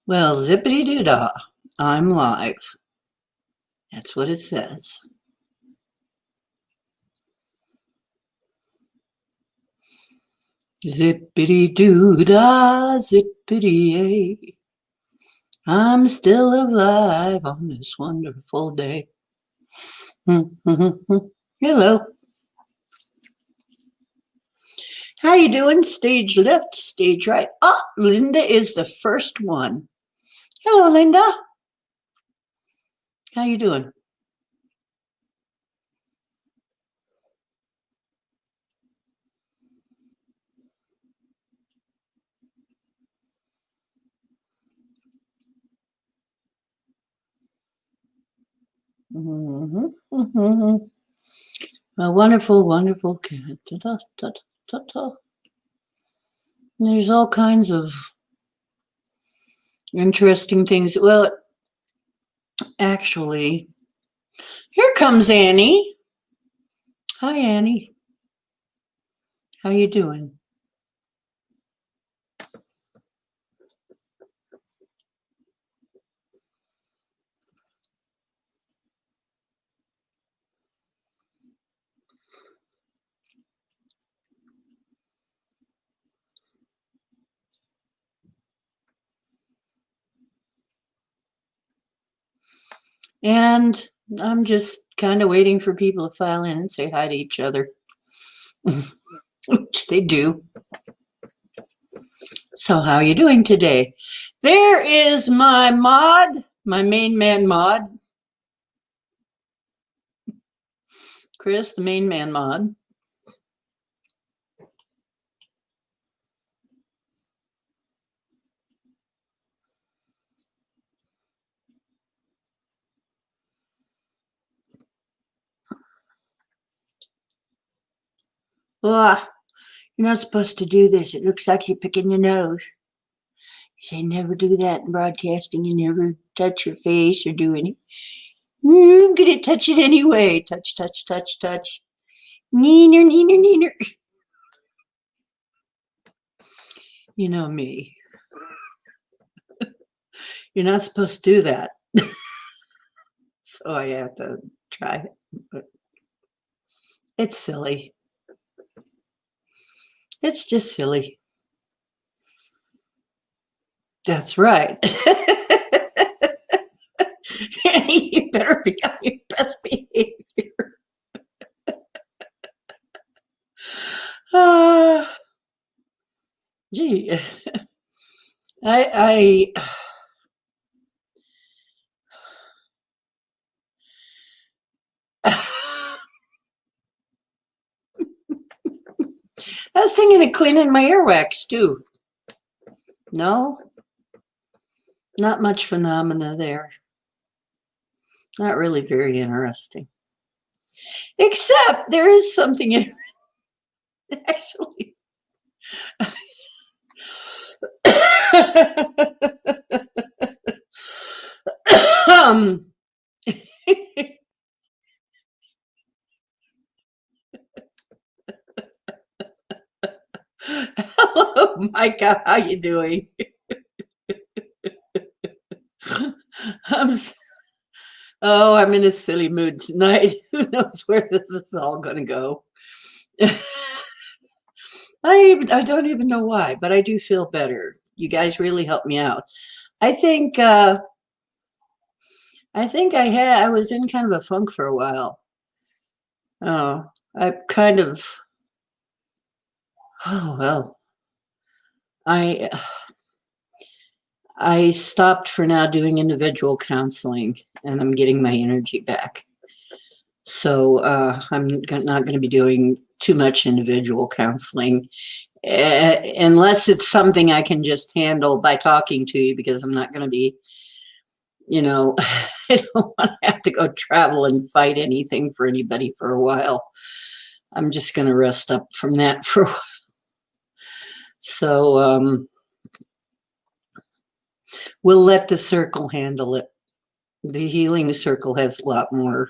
Well, zippity-doo-dah, I'm live. That's what it says. Zippity-doo-dah, zippity-yay. I'm still alive on this wonderful day. Hello. How you doing? Stage left, stage right. Oh, Linda is the first one. Hello, Linda. How you doing? A wonderful, wonderful cat. There's all kinds of interesting things. Well, actually, here comes Annie. Hi, Annie. How you doing? And I'm just kind of waiting for people to file in and say hi to each other, which they do. So how are you doing today? There is my mod, my main man mod. Chris, the main man mod. Ah, you're not supposed to do this. It looks like you're picking your nose. You say never do that in broadcasting. You never touch your face or do any. I'm gonna touch it anyway. Touch, touch, touch, touch. Neener, neener, neener. You know me. You're not supposed to do that. So I have to try it. But it's silly. It's just silly. That's right. You better be on your best behavior. Gee, I was thinking of cleaning my earwax too. No, not much phenomena there. Not really very interesting. Except there is something interesting, actually. Hello, Micah. How you doing? I'm in a silly mood tonight. Who knows where this is all going to go? I don't even know why, but I do feel better. You guys really helped me out. I think I was in kind of a funk for a while. Oh, I kind of well, I stopped for now doing individual counseling, and I'm getting my energy back. So I'm not going to be doing too much individual counseling unless it's something I can just handle by talking to you, because I'm not going to be, I don't want to have to go travel and fight anything for anybody for a while. I'm just going to rest up from that for a while. So we'll let the circle handle it. The healing circle has a lot more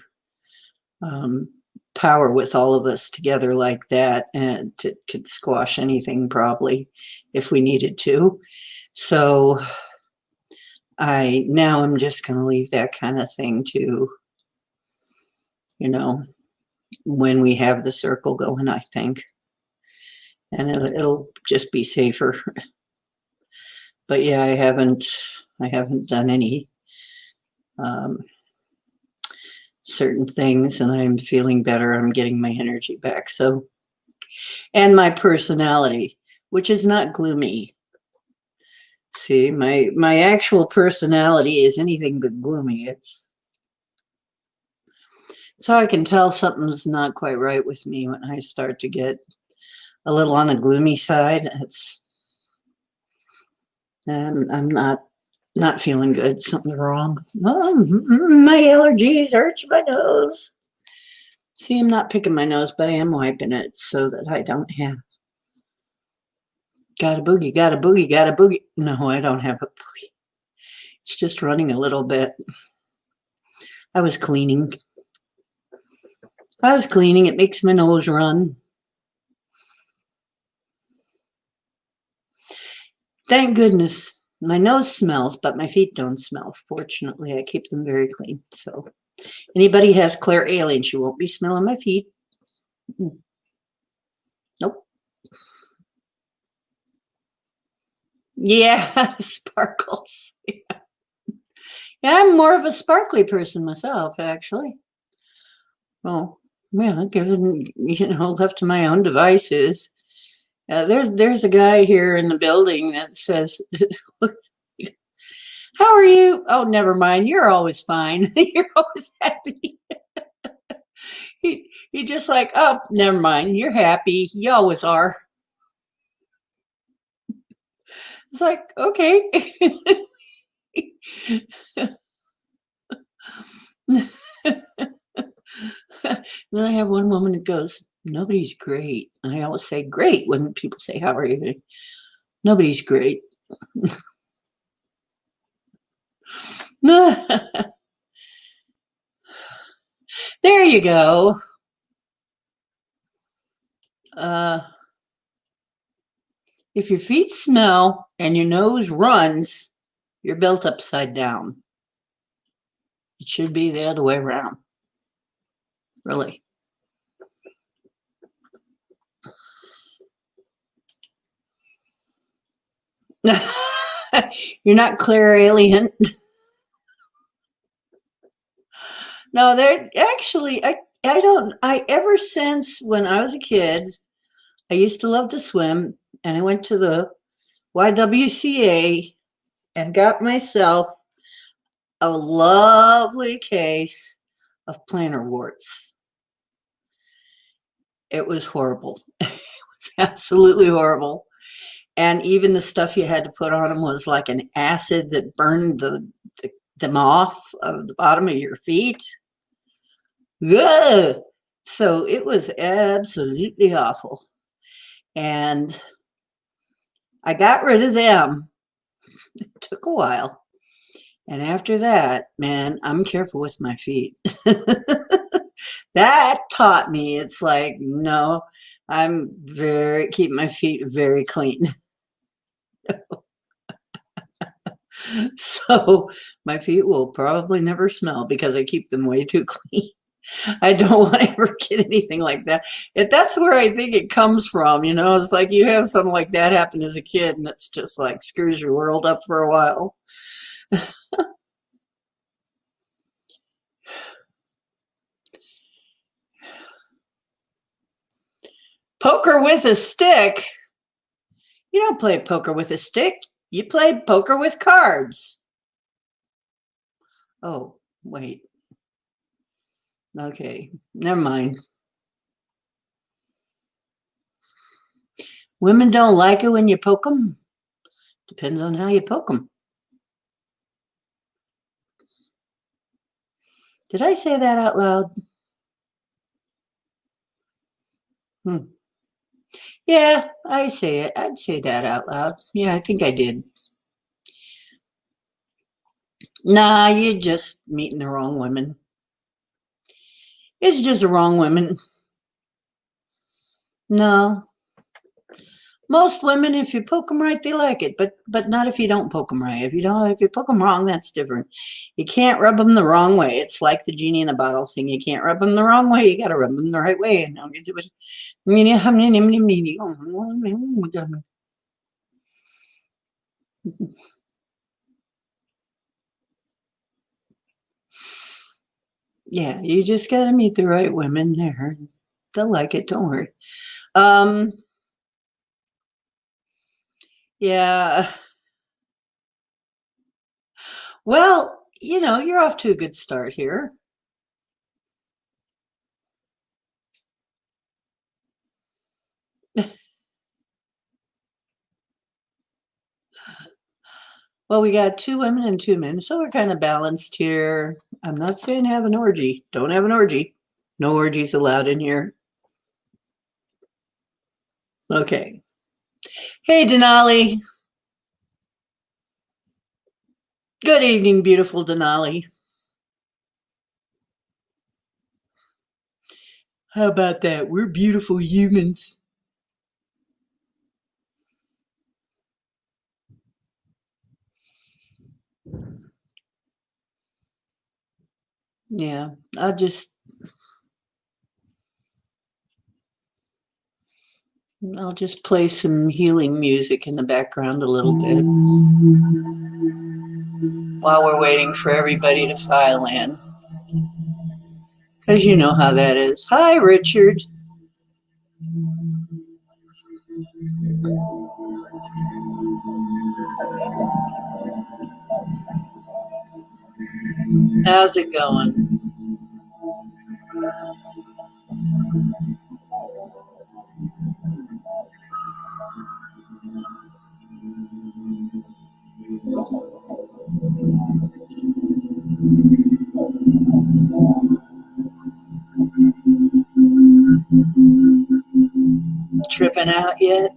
power with all of us together like that, and it could squash anything probably if we needed to. So I'm just going to leave that kind of thing to, you know, when we have the circle going, I think. And it'll just be safer. But yeah, I haven't done any certain things, and I'm feeling better. I'm getting my energy back. So, and my personality, which is not gloomy. See, my actual personality is anything but gloomy. It's how I can tell something's not quite right with me when I start to get a little on the gloomy side. I'm not feeling good. Something's wrong. Oh, my allergies hurt my nose. See, I'm not picking my nose, but I am wiping it so that I don't have. Got a boogie, got a boogie, got a boogie. No, I don't have a boogie. It's just running a little bit. I was cleaning. It makes my nose run. Thank goodness. My nose smells, but my feet don't smell. Fortunately, I keep them very clean. So anybody has Claire aliens, you won't be smelling my feet. Nope. Yeah, sparkles. Yeah, I'm more of a sparkly person myself, actually. Oh, yeah, given, left to my own devices. There's a guy here in the building that says, how are you? Oh, never mind. You're always fine. You're always happy. he just like, oh, never mind. You're happy. You always are. It's like, okay. Then I have one woman that goes, nobody's great. And I always say great when people say, how are you? Nobody's great. There you go. If your feet smell and your nose runs, you're built upside down. It should be the other way around. Really. You're not clairalient. No, they're actually, I ever since when I was a kid, I used to love to swim, and I went to the YWCA and got myself a lovely case of plantar warts. It was horrible. It was absolutely horrible. And even the stuff you had to put on them was like an acid that burned them off of the bottom of your feet. Ugh! So it was absolutely awful. And I got rid of them. It took a while. And after that, man, I'm careful with my feet. That taught me, it's like, no, I'm keep my feet very clean. So my feet will probably never smell because I keep them way too clean. I don't want to ever get anything like that. That's where I think it comes from, it's like you have something like that happen as a kid and it's just like screws your world up for a while. Poker with a stick? You don't play poker with a stick. You play poker with cards. Oh, wait. Okay, never mind. Women don't like it when you poke them. Depends on how you poke them. Did I say that out loud? Yeah, I say it. I'd say that out loud. Yeah, I think I did. Nah, you're just meeting the wrong women. It's just the wrong women. No. Most women, if you poke them right, they like it, but not if you don't poke them right. If you poke them wrong, that's different. You can't rub them the wrong way. It's like the genie in the bottle thing. You can't rub them the wrong way. You got to rub them the right way. And I'll get to it. Yeah, you just got to meet the right women there. They'll like it. Don't worry. Um, yeah. Well, you're off to a good start here. Well, we got two women and two men, so we're kind of balanced here. I'm not saying have an orgy. Don't have an orgy. No orgies allowed in here. Okay. Hey, Denali. Good evening, beautiful Denali. How about that? We're beautiful humans. Yeah, I'll just play some healing music in the background a little bit while we're waiting for everybody to file in. Because you know how that is. Hi, Richard. How's it going? Tripping out yet?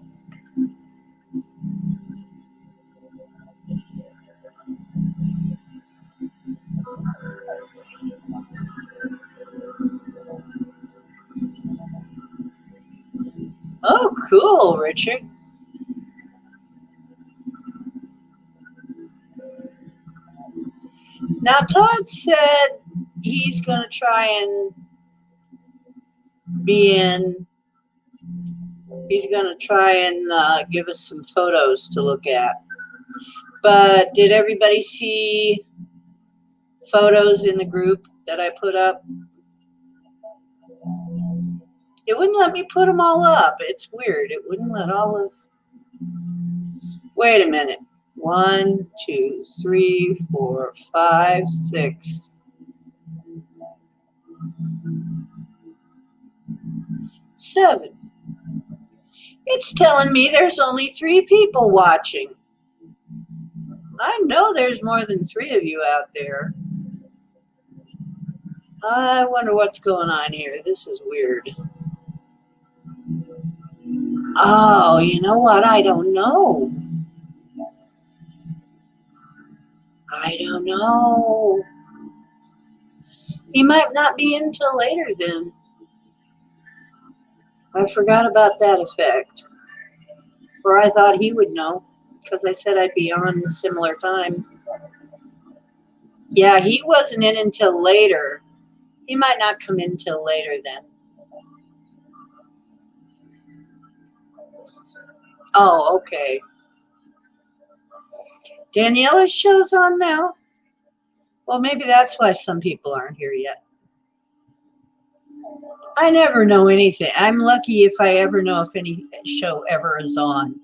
Oh, cool, Richard. Now, Todd said he's going to try and be in, he's going to try and give us some photos to look at. But did everybody see photos in the group that I put up? It wouldn't let me put them all up. It's weird. It wouldn't let all of. Wait a minute. 1, 2, 3, 4, 5, 6, 7. It's telling me there's only 3 people watching. I know there's more than 3 of you out there. I wonder what's going on here. This is weird. Oh, you know what? I don't know. I don't know. He might not be in till later then. I forgot about that effect. Or I thought he would know because I said I'd be on a similar time. Yeah, he wasn't in until later. He might not come in till later then. Oh, okay. Daniela's show's on now? Well, maybe that's why some people aren't here yet. I never know anything. I'm lucky if I ever know if any show ever is on.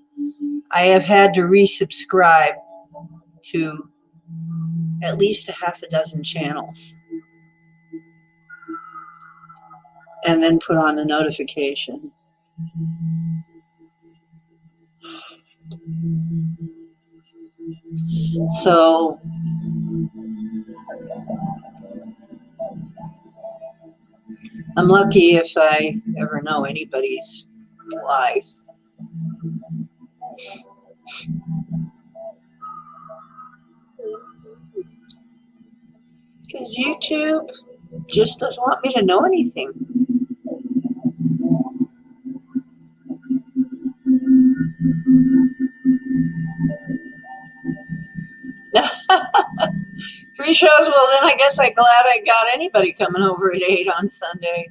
I have had to resubscribe to at least a half a dozen channels and then put on the notification. So I'm lucky if I ever know anybody's life. Because YouTube just doesn't want me to know anything. 3 shows? Well, then I guess I'm glad I got anybody coming over at 8 on Sunday.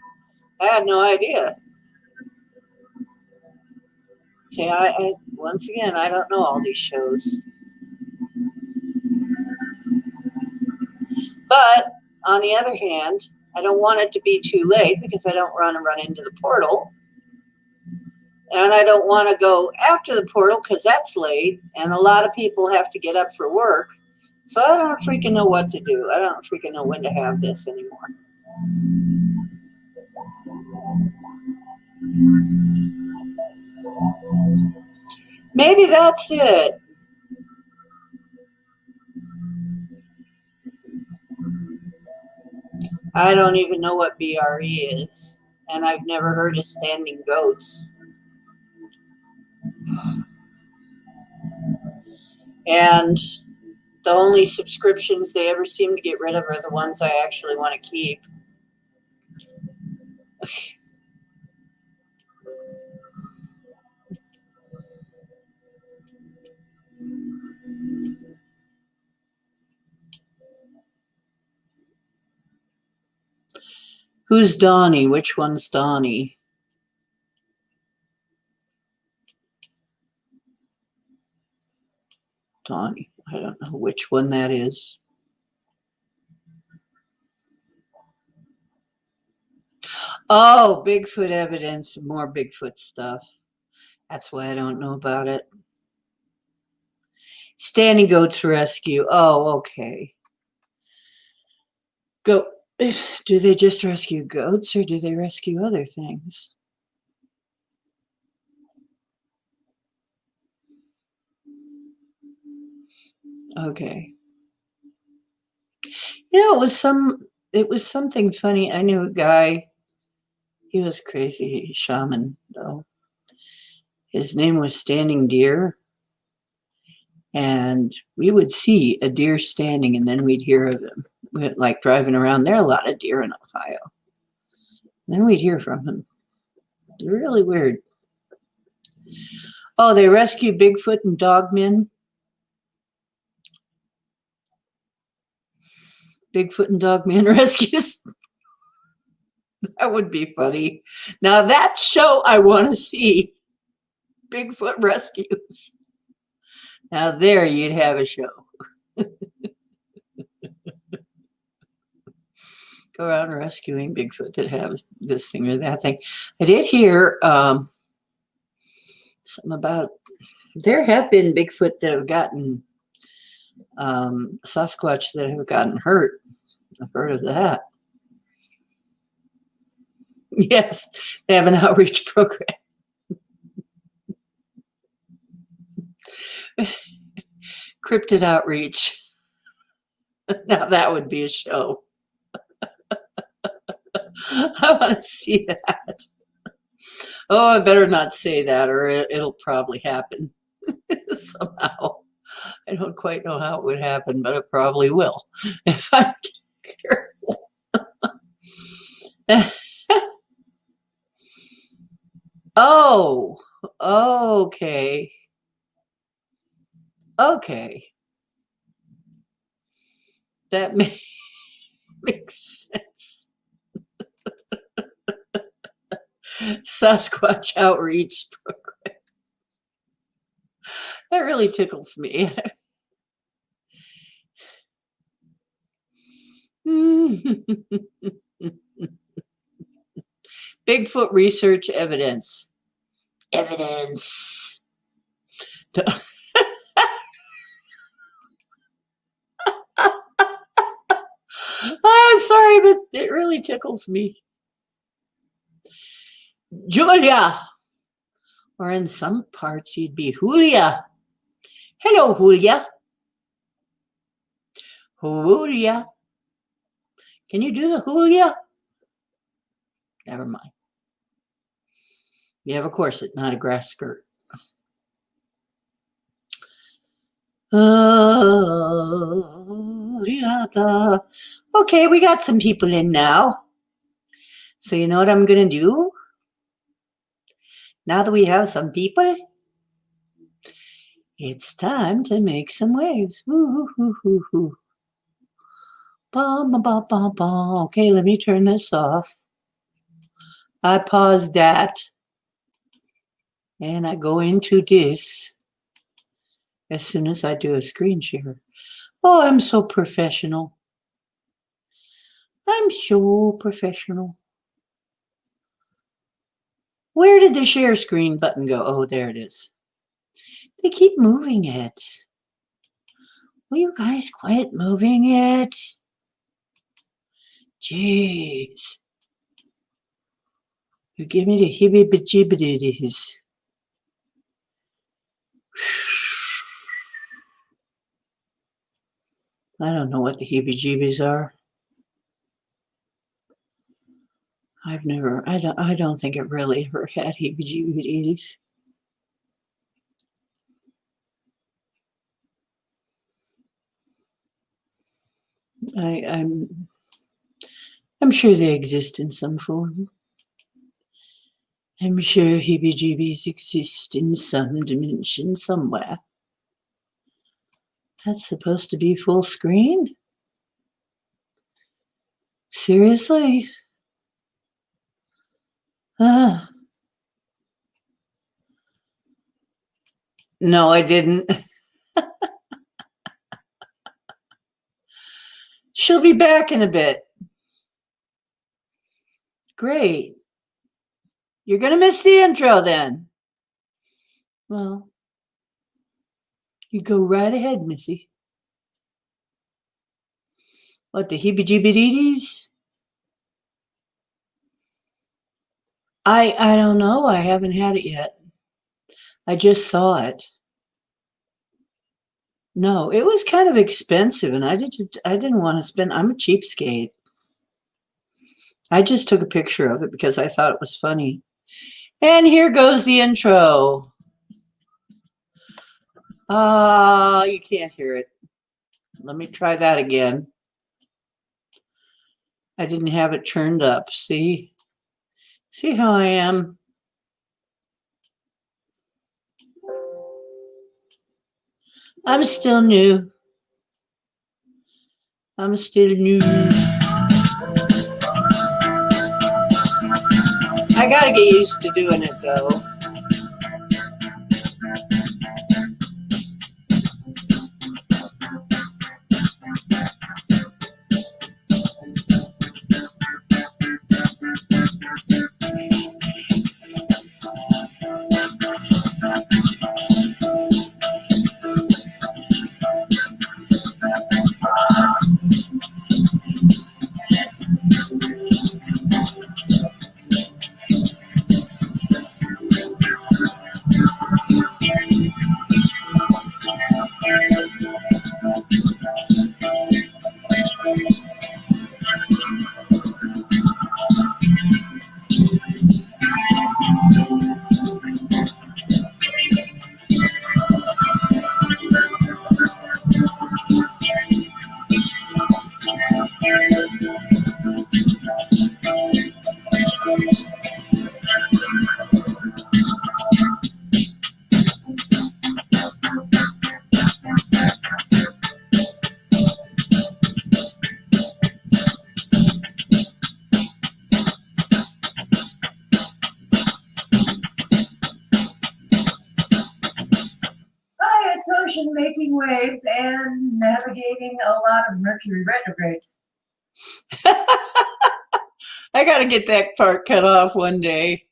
I had no idea. See, I once again, I don't know all these shows. But on the other hand, I don't want it to be too late because I don't want to run into the portal. And I don't want to go after the portal because that's late. And a lot of people have to get up for work. So I don't freaking know what to do. I don't freaking know when to have this anymore. Maybe that's it. I don't even know what BRE is. And I've never heard of standing goats. And the only subscriptions they ever seem to get rid of are the ones I actually want to keep. Who's Donnie? Which one's Donnie? Donnie. I don't know which one that is. Oh, Bigfoot evidence, more Bigfoot stuff. That's why I don't know about it. Standing goats rescue. Oh, okay. Do they just rescue goats or do they rescue other things? Okay. Yeah, it was something funny. I knew a guy, he was crazy shaman though. His name was Standing Deer. And we would see a deer standing and then we'd hear of him. We'd, like driving around, there are a lot of deer in Ohio. And then we'd hear from him. It's really weird. Oh, they rescue Bigfoot and Dogmen. Bigfoot and Dogman rescues. That would be funny. Now that show I want to see. Bigfoot rescues. Now there you'd have a show. Go around rescuing Bigfoot that have this thing or that thing. I did hear something about, there have been Bigfoot that have gotten, Sasquatch that have gotten hurt. I've heard of that. Yes, they have an outreach program. Cryptid outreach. Now that would be a show. I want to see that. Oh, I better not say that or it'll probably happen somehow. I don't quite know how it would happen, but it probably will if I'm careful. Oh, okay. Okay. That makes sense. Sasquatch outreach program. That really tickles me. Bigfoot research evidence. Evidence. I'm sorry, but it really tickles me. Julia. Or in some parts, you'd be Julia. Hello, Julia. Julia. Can you do the Julia? Never mind. You have a corset, not a grass skirt. Okay, we got some people in now. So you know what I'm going to do? Now that we have some people, it's time to make some waves. Woo, hoo, hoo, hoo, hoo. Okay, let me turn this off. I pause that and I go into this as soon as I do a screen share. Oh, I'm so professional. I'm so professional. Where did the share screen button go? Oh, there it is. They keep moving it. Will you guys quit moving it? Jeez. You give me the heebie-jeebies. I don't know what the heebie-jeebies are. I don't think it really ever had heebie-jeebies. I'm sure they exist in some form. I'm sure heebie-jeebies exist in some dimension somewhere. That's supposed to be full screen? Seriously? Ah. No, I didn't. She'll be back in a bit. Great. You're going to miss the intro then. Well, you go right ahead, Missy. What, the heebie-jeebies? I don't know. I haven't had it yet. I just saw it. No, it was kind of expensive, and I didn't want to spend. I'm a cheapskate. I just took a picture of it because I thought it was funny. And here goes the intro. You can't hear it. Let me try that again. I didn't have it turned up. See how I am? I'm still new. I'm still new. I gotta get used to doing it though. Making waves and navigating a lot of Mercury retrogrades. I got to get that part cut off one day.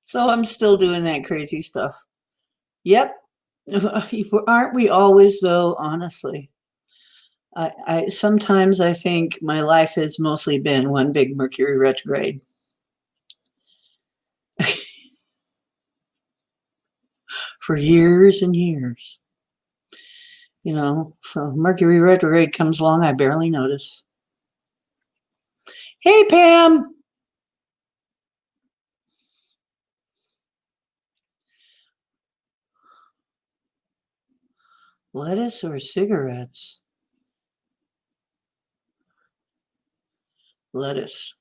So I'm still doing that crazy stuff. Yep. Aren't we always though, honestly? I sometimes I think my life has mostly been one big Mercury retrograde. For years and years. So Mercury retrograde comes along, I barely notice. Hey, Pam. Lettuce or cigarettes? Lettuce.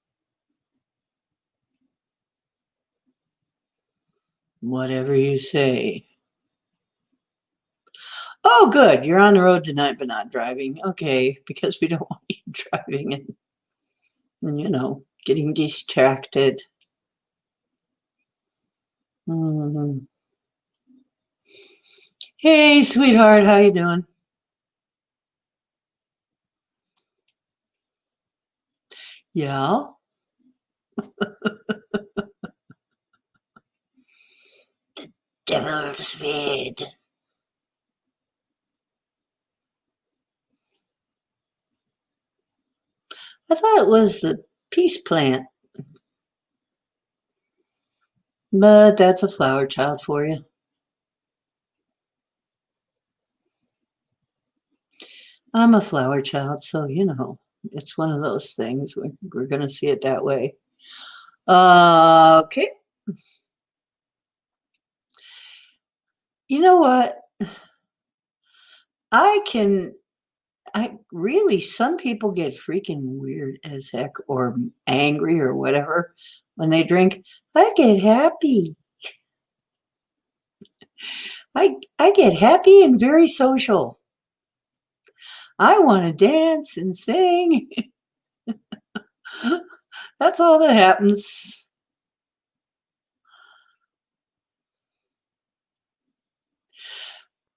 Whatever you say. Oh, good. You're on the road tonight, but not driving. Okay, because we don't want you driving and getting distracted. Mhm. Hey, sweetheart, how you doing? Yeah, devil's weed. I thought it was the peace plant, but that's a flower child for you. I'm a flower child, so it's one of those things. We're going to see it that way. Okay. You know what? I can I really, some people get freaking weird as heck or angry or whatever when they drink. I get happy. I get happy and very social. I want to dance and sing. That's all that happens.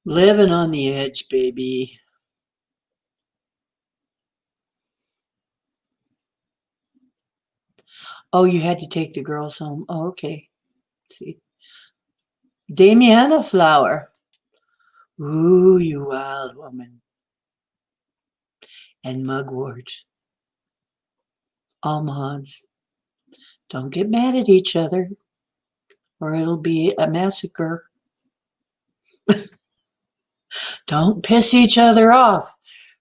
Living on the edge, baby. Oh, you had to take the girls home. Oh, okay. See. Damiana flower. Ooh, you wild woman. And mugwort. Almonds. Don't get mad at each other or it'll be a massacre. Don't piss each other off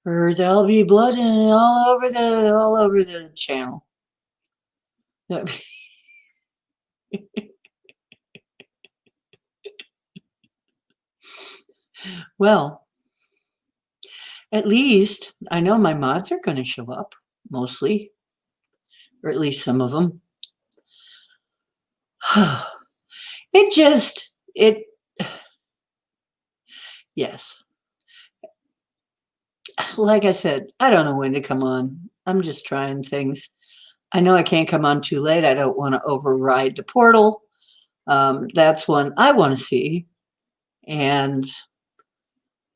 or there'll be blood all over the channel. Well, at least I know my mods are going to show up mostly, or at least some of them. It yes. Like I said, I don't know when to come on. I'm just trying things. I know I can't come on too late. I don't want to override the portal. That's one I want to see. And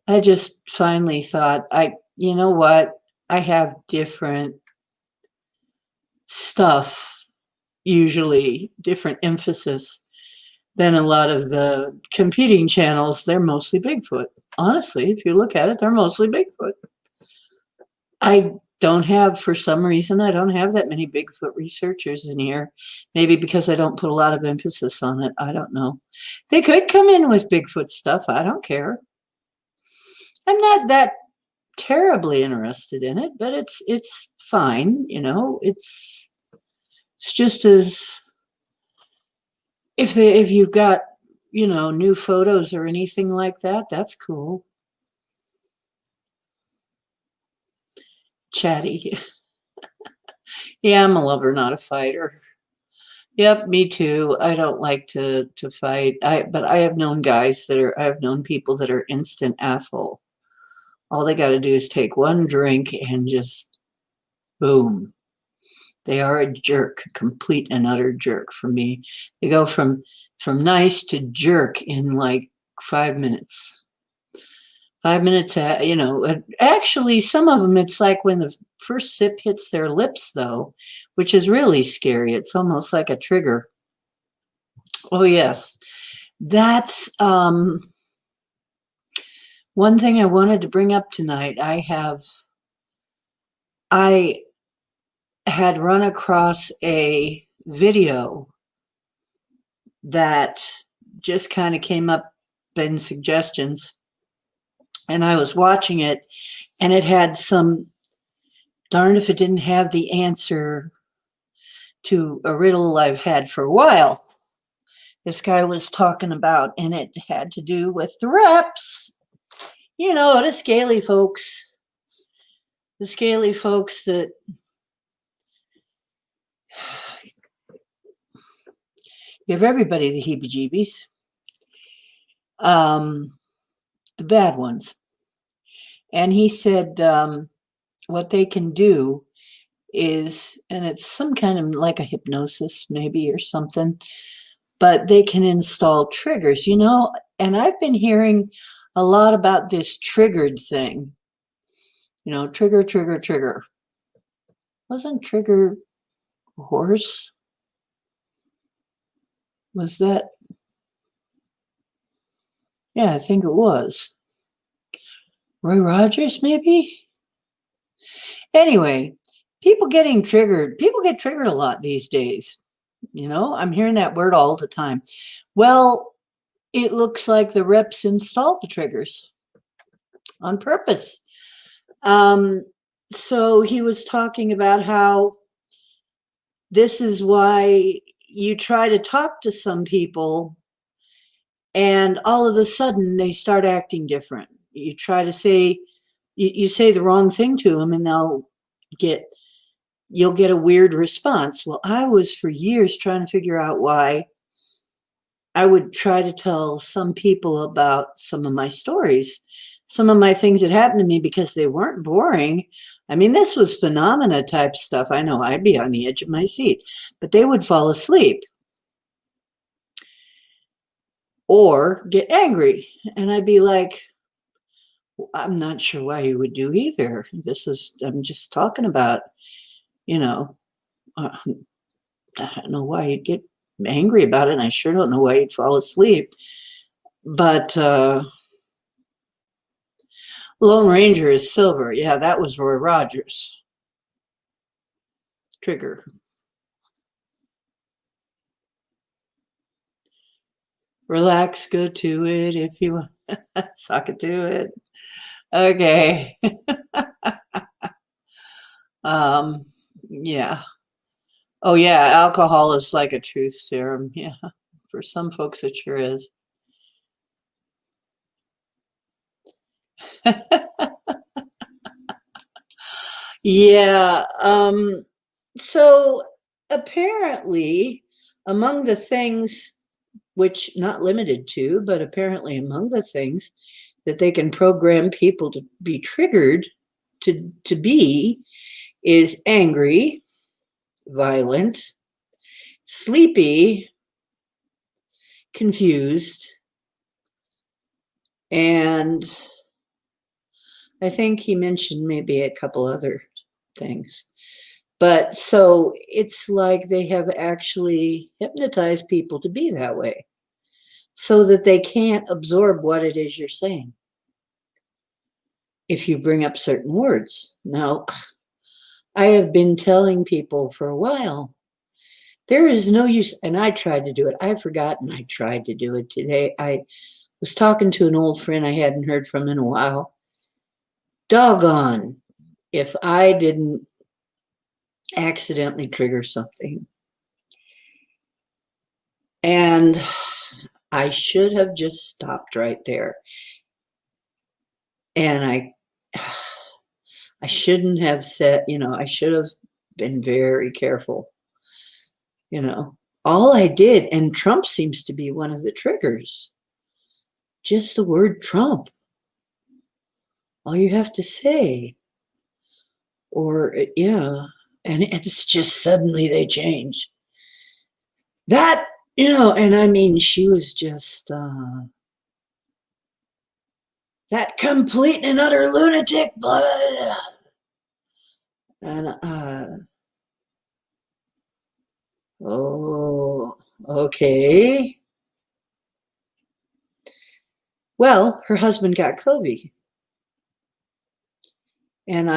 I just finally thought, you know what? I have different stuff, usually different emphasis than a lot of the competing channels. They're mostly Bigfoot. Honestly, if you look at it, they're mostly Bigfoot. I don't have, for some reason, I don't have that many Bigfoot researchers in here. Maybe because I don't put a lot of emphasis on it. I don't know. They could come in with Bigfoot stuff. I don't care. I'm not that terribly interested in it, but it's fine. It's just as if you've got new photos or anything like that, that's cool. Chatty. Yeah, I'm a lover, not a fighter. Yep, me too. I don't like to fight. But I have known I've known people that are instant asshole. All they got to do is take one drink and just boom. They are a jerk, complete and utter jerk for me. They go from nice to jerk in like 5 minutes. 5 minutes, actually, some of them, it's like when the first sip hits their lips, though, which is really scary. It's almost like a trigger. Oh, yes. That's one thing I wanted to bring up tonight. I had run across a video that just kind of came up in suggestions, and I was watching it, and it had some, darned if it didn't have the answer to a riddle I've had for a while. This guy was talking about, and it had to do with the reps. The scaly folks. The scaly folks that give everybody the heebie-jeebies. The bad ones. And he said what they can do is, and it's some kind of like a hypnosis maybe or something, but they can install triggers, and I've been hearing a lot about this triggered thing, trigger, trigger, trigger. Wasn't trigger a horse? Was that? Yeah, I think it was. Roy Rogers, maybe? Anyway, people get triggered a lot these days. I'm hearing that word all the time. Well, it looks like the reps installed the triggers on purpose. Um, so he was talking about how this is why you try to talk to some people and all of a sudden they start acting different. You try to say, you say the wrong thing to them and you'll get a weird response. Well, I was for years trying to figure out why I would try to tell some people about some of my stories, some of my things that happened to me because they weren't boring. I mean, this was phenomena type stuff. I know I'd be on the edge of my seat, but they would fall asleep or get angry. And I'd be like, I'm not sure why you would do either. I'm just talking about, I don't know why you'd get angry about it. And I sure don't know why you'd fall asleep. But Lone Ranger is silver. Yeah, that was Roy Rogers. Trigger. Relax, go to it if you want. Suck it to it. Okay. um, yeah. Oh, yeah, alcohol is like a truth serum. Yeah, for some folks it sure is. Yeah. So apparently, among the things, which not limited to, but apparently among the things that they can program people to be triggered to be is angry, violent, sleepy, confused, and I think he mentioned maybe a couple other things. But so it's like they have actually hypnotized people to be that way so that they can't absorb what it is you're saying if you bring up certain words. Now, I have been telling people for a while, there is no use, and I tried to do it. I've forgotten I tried to do it today. I was talking to an old friend I hadn't heard from in a while. Doggone if I didn't accidentally trigger something. And I should have just stopped right there. And I shouldn't have said, I should have been very careful. All I did, and Trump seems to be one of the triggers, just the word Trump. All you have to say, or yeah, and it's just suddenly they change. That, and I mean, she was just that complete and utter lunatic, blah, blah, blah. And oh, okay. Well, her husband got COVID. And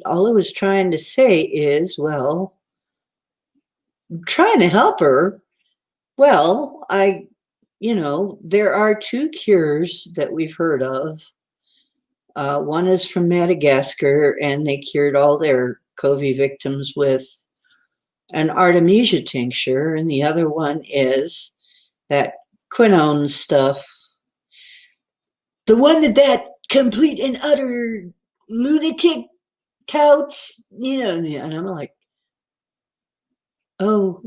all I was trying to say is, well, trying to help her. Well, there are two cures that we've heard of. One is from Madagascar, and they cured all their COVID victims with an Artemisia tincture. And the other one is that quinone stuff. The one that complete and utter lunatic touts, and I'm like, oh,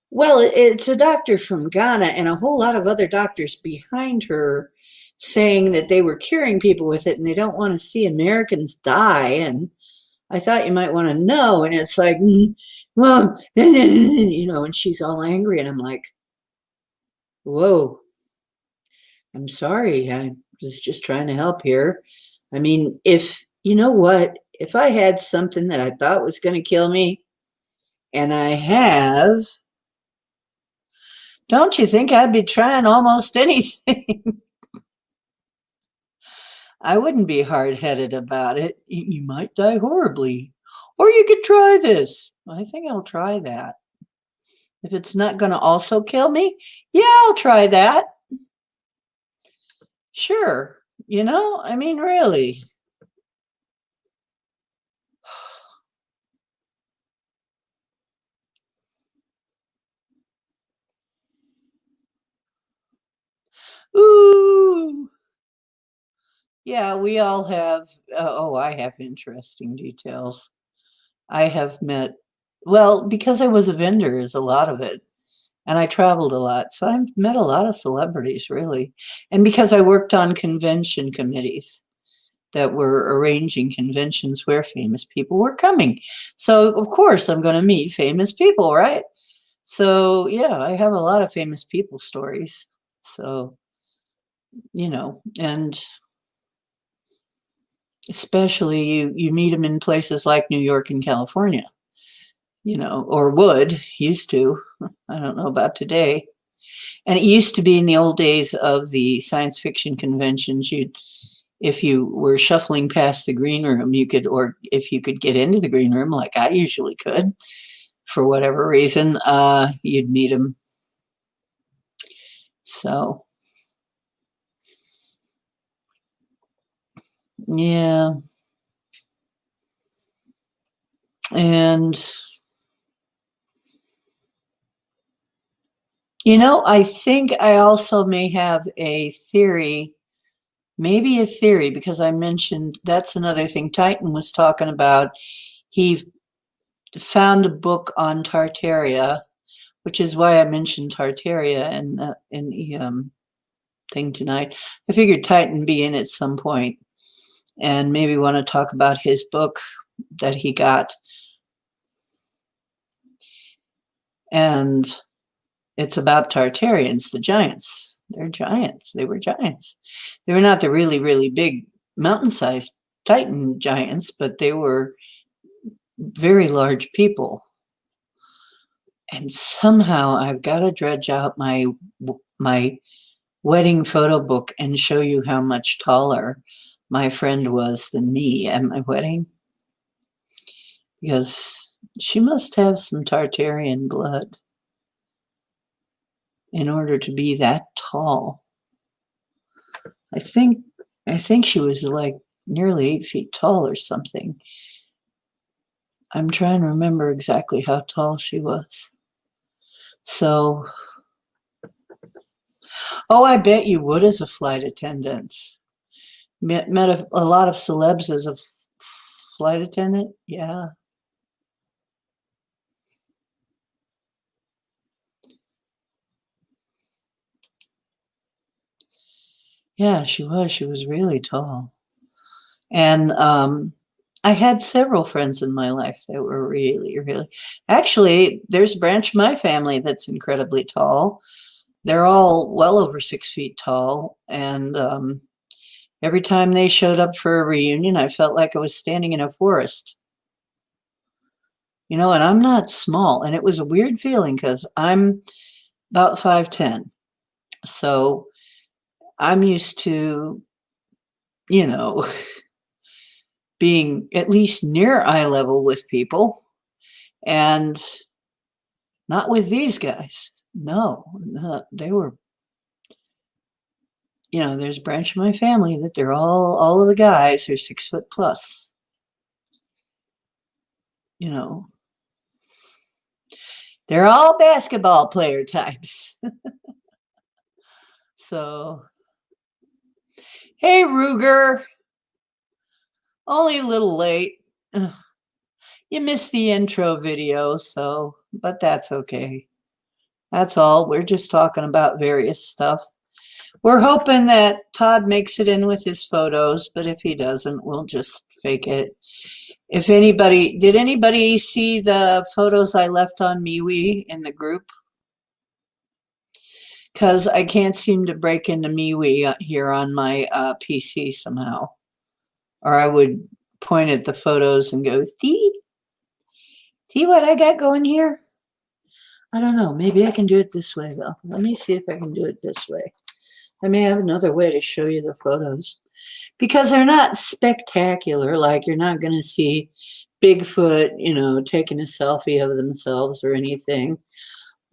well, it's a doctor from Ghana and a whole lot of other doctors behind her saying that they were curing people with it and they don't want to see Americans die. And I thought you might want to know. And it's like, well, and she's all angry. And I'm like, whoa, I'm sorry. I was just trying to help here. I mean, if I had something that I thought was going to kill me, and I have, don't you think I'd be trying almost anything? I wouldn't be hard-headed about it. You might die horribly. Or you could try this. I think I'll try that. If it's not going to also kill me, yeah, I'll try that. Sure. I mean, really. Ooh. Yeah, we all have. I have interesting details. I have met, well, because I was a vendor, is a lot of it. And I traveled a lot. So I've met a lot of celebrities, really. And because I worked on convention committees that were arranging conventions where famous people were coming. So, of course, I'm going to meet famous people, right? So, yeah, I have a lot of famous people stories. So, and especially you meet them in places like New York and California, or used to. I don't know about today. And it used to be in the old days of the science fiction conventions, if you were shuffling past the green room, or if you could get into the green room, like I usually could, for whatever reason, you'd meet them. So, yeah. And, I think I also may have a theory. Maybe a theory, because I mentioned that's another thing Titan was talking about. He found a book on Tartaria, which is why I mentioned Tartaria in the thing tonight. I figured Titan be in at some point and maybe want to talk about his book that he got. And it's about Tartarians, the giants. They're giants. They were giants. They were not the really, really big mountain-sized Titan giants, but they were very large people. And somehow I've got to dredge out my wedding photo book and show you how much taller my friend was than me at my wedding, because she must have some Tartarian blood in order to be that tall. I think she was like nearly 8 feet tall or something. I'm trying to remember exactly how tall she was. So, I bet you would as a flight attendant. Met a lot of celebs as a flight attendant. Yeah. Yeah, she was. She was really tall. And I had several friends in my life that were really, really. Actually, there's a branch of my family that's incredibly tall. They're all well over 6 feet tall. And every time they showed up for a reunion, I felt like I was standing in a forest. And I'm not small. And it was a weird feeling because I'm about 5'10". So I'm used to, you know, being at least near eye level with people, and not with these guys. No, they were, there's a branch of my family that they're all of the guys are 6 foot plus, you know, they're all basketball player types. So, hey, Ruger, only a little late. You missed the intro video, but that's okay. That's all. We're just talking about various stuff. We're hoping that Todd makes it in with his photos, but if he doesn't, we'll just fake it. If anybody, did anybody see the photos I left on MeWe in the group? Because I can't seem to break into MeWe here on my PC somehow. Or I would point at the photos and go, see what I got going here? I don't know. Maybe I can do it this way, though. Let me see if I can do it this way. I may have another way to show you the photos. Because they're not spectacular. Like, you're not going to see Bigfoot, you know, taking a selfie of themselves or anything.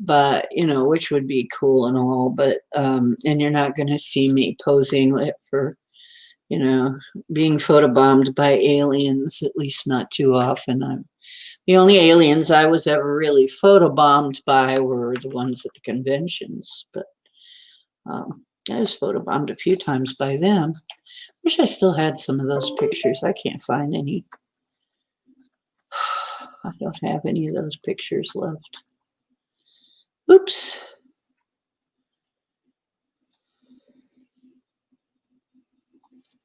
But, you know, which would be cool and all. But, and you're not going to see me posing for, you know, being photobombed by aliens, at least not too often. The only aliens I was ever really photobombed by were the ones at the conventions, but I was photobombed a few times by them. Wish I still had some of those pictures. I can't find any. I don't have any of those pictures left. Oops.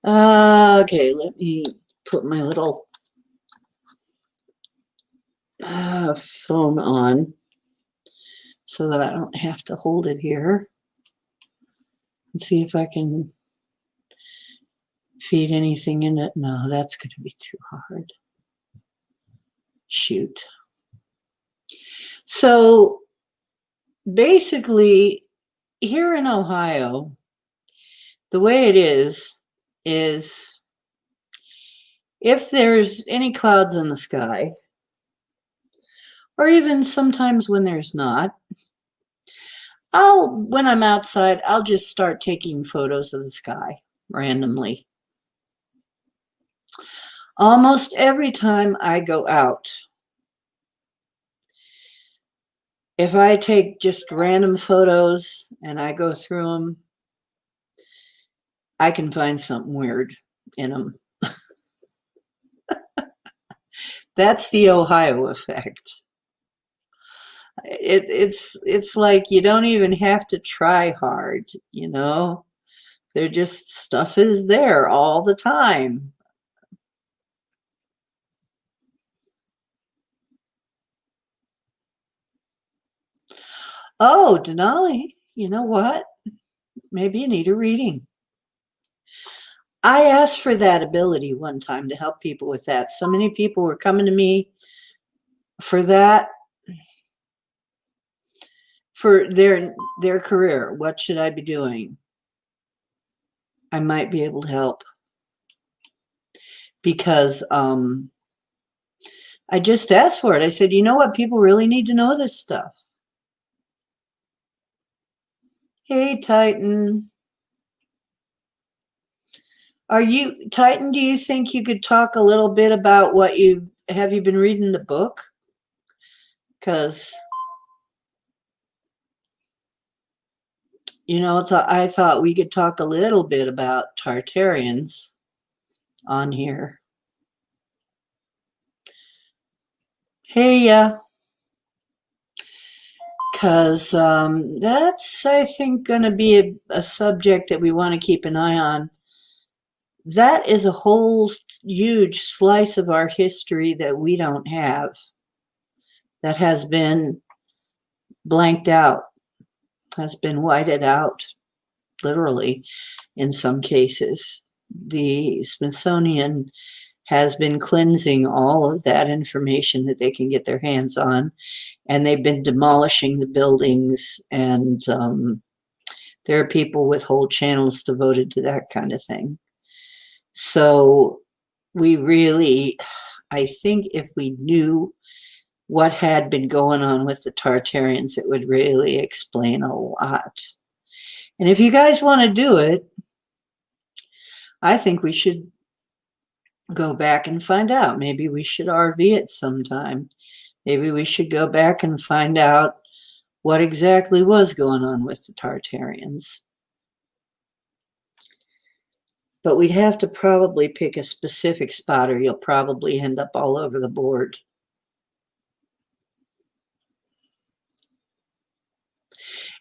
Okay, let me put my little phone on so that I don't have to hold it here. And see if I can feed anything in it. No, that's going to be too hard. Shoot. So basically, here in Ohio, the way it is if there's any clouds in the sky, or even sometimes when there's not, when I'm outside, I'll just start taking photos of the sky randomly. Almost every time I go out, if I take just random photos and I go through them, I can find something weird in them. That's the Ohio effect. It's like you don't even have to try hard, you know? They're just, stuff is there all the time. Oh, Denali, you know what? Maybe you need a reading. I asked for that ability one time to help people with that. So many people were coming to me for that, for their career. What should I be doing? I might be able to help. Because I just asked for it. I said, you know what? People really need to know this stuff. Hey, Titan. Titan, do you think you could talk a little bit about have you been reading the book? Because, you know, I thought we could talk a little bit about Tartarians on here. Hey, yeah. Because that's, I think, going to be a subject that we want to keep an eye on. That is a whole huge slice of our history that we don't have, that has been blanked out, has been whited out, literally, in some cases. The Smithsonian has been cleansing all of that information that they can get their hands on, and they've been demolishing the buildings, and there are people with whole channels devoted to that kind of thing. So we really, I think if we knew what had been going on with the Tartarians, it would really explain a lot. And if you guys want to do it, I think we should go back and find out. Maybe we should RV it sometime. Maybe we should go back and find out what exactly was going on with the Tartarians. But we'd have to probably pick a specific spot, or you'll probably end up all over the board.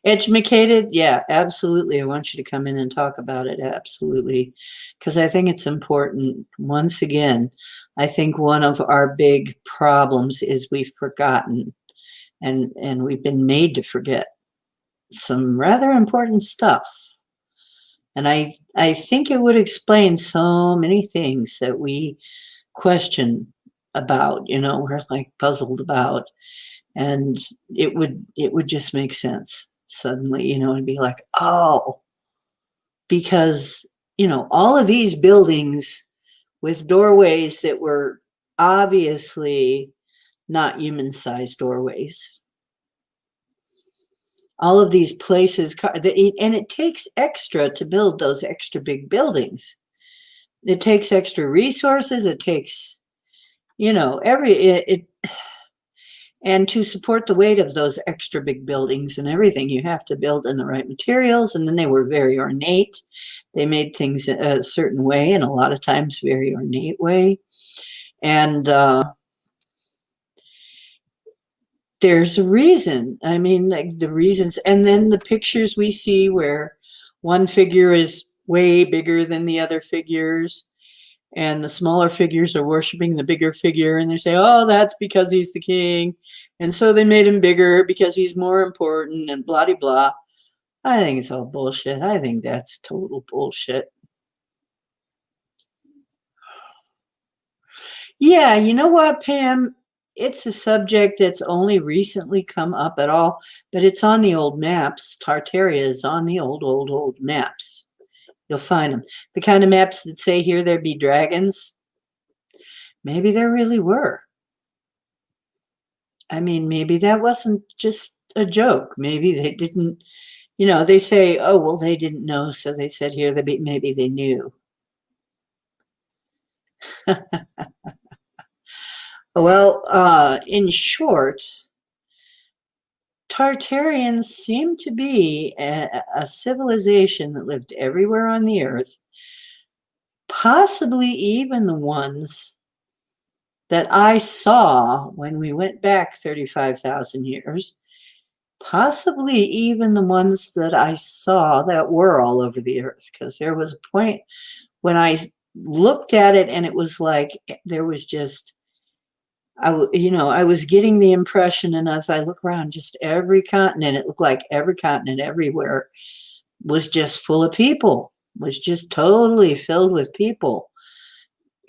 Educated? Yeah, absolutely. I want you to come in and talk about it. Absolutely. Because I think it's important. Once again, I think one of our big problems is we've forgotten and we've been made to forget some rather important stuff. And I think it would explain so many things that we question about, we're like puzzled about. And it would just make sense suddenly, and be like, oh, because all of these buildings with doorways that were obviously not human-sized doorways, all of these places, and it takes extra to build those extra big buildings. It takes extra resources. It takes, and to support the weight of those extra big buildings and everything, you have to build in the right materials. And then they were very ornate. They made things a certain way, and a lot of times very ornate way. And there's a reason. I mean, like the reasons. And then the pictures we see where one figure is way bigger than the other figures, and the smaller figures are worshiping the bigger figure, and they say, oh, that's because he's the king, and so they made him bigger because he's more important, and blah, blah, blah. I think it's all bullshit. I think that's total bullshit. Yeah, you know what, Pam? It's a subject that's only recently come up at all, but it's on the old maps. Tartaria is on the old maps. You'll find them. The kind of maps that say here there be dragons. Maybe there really were. I mean, maybe that wasn't just a joke. Maybe they didn't, they say, oh, well, they didn't know, so they said here, maybe they knew. Well, in short, Tartarians seem to be a civilization that lived everywhere on the earth, possibly even the ones that I saw when we went back 35,000 years, possibly even the ones that I saw that were all over the earth, because there was a point when I looked at it and it was like there was just, I was getting the impression, and as I look around, just every continent, it looked like every continent everywhere was just full of people, was just totally filled with people.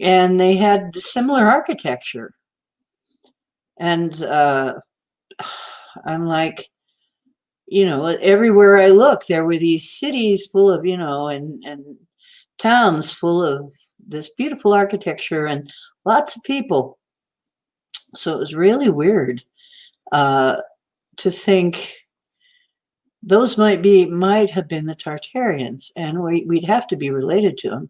And they had similar architecture. And I'm like, everywhere I look, there were these cities full of, and towns full of this beautiful architecture and lots of people. So it was really weird to think those might have been the Tartarians, and we'd have to be related to them.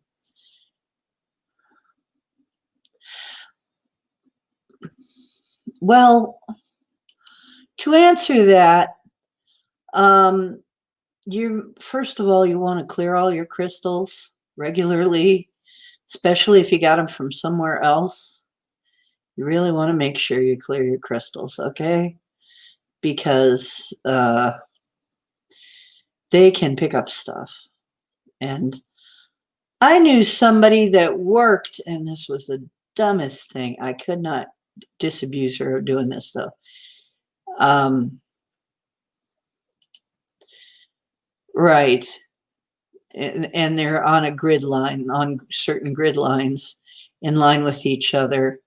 Well, to answer that, first of all, you want to clear all your crystals regularly, especially if you got them from somewhere else. You really want to make sure you clear your crystals, okay? Because they can pick up stuff. And I knew somebody that worked, and this was the dumbest thing. I could not disabuse her of doing this, though. Right. And they're on a grid line, on certain grid lines, in line with each other.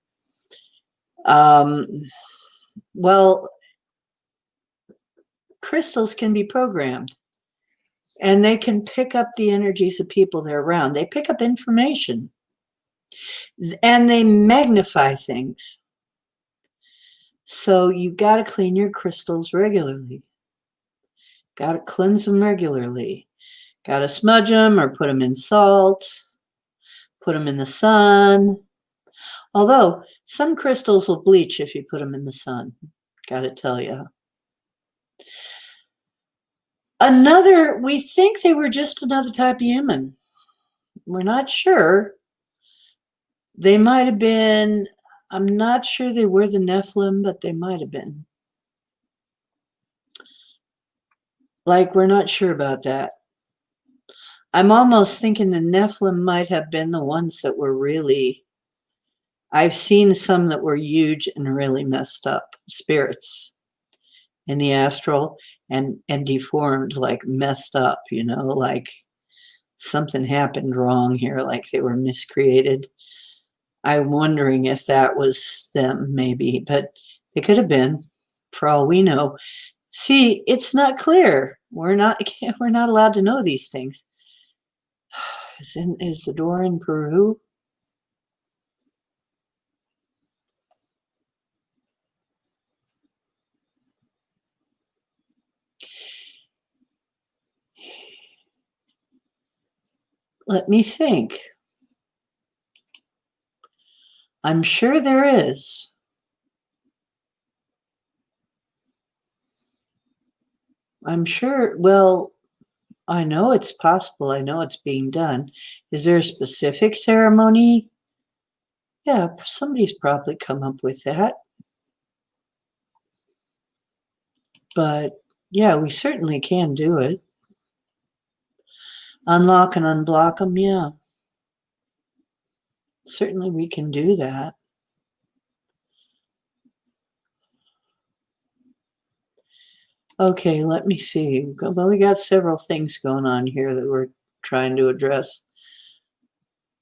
Well, crystals can be programmed, and they can pick up the energies of people they're around. They pick up information, and they magnify things. So you got to clean your crystals regularly. Got to cleanse them regularly. Got to smudge them or put them in salt. Put them in the sun. Although some crystals will bleach if you put them in the sun. Got to tell you. We think they were just another type of human. We're not sure. They might have been, I'm not sure they were the Nephilim, but they might have been. Like, we're not sure about that. I'm almost thinking the Nephilim might have been the ones that were really, I've seen some that were huge and really messed up spirits in the astral, and deformed, like messed up, like something happened wrong here, like they were miscreated. I'm wondering if that was them, maybe, but it could have been, for all we know. See, it's not clear. We're not allowed to know these things. Is the door in Peru? Let me think. I'm sure there is. I'm sure, well, I know it's possible. I know it's being done. Is there a specific ceremony? Yeah, somebody's probably come up with that. But yeah, we certainly can do it. Unlock and unblock them, yeah. Certainly we can do that. Okay, let me see. Well, we got several things going on here that we're trying to address.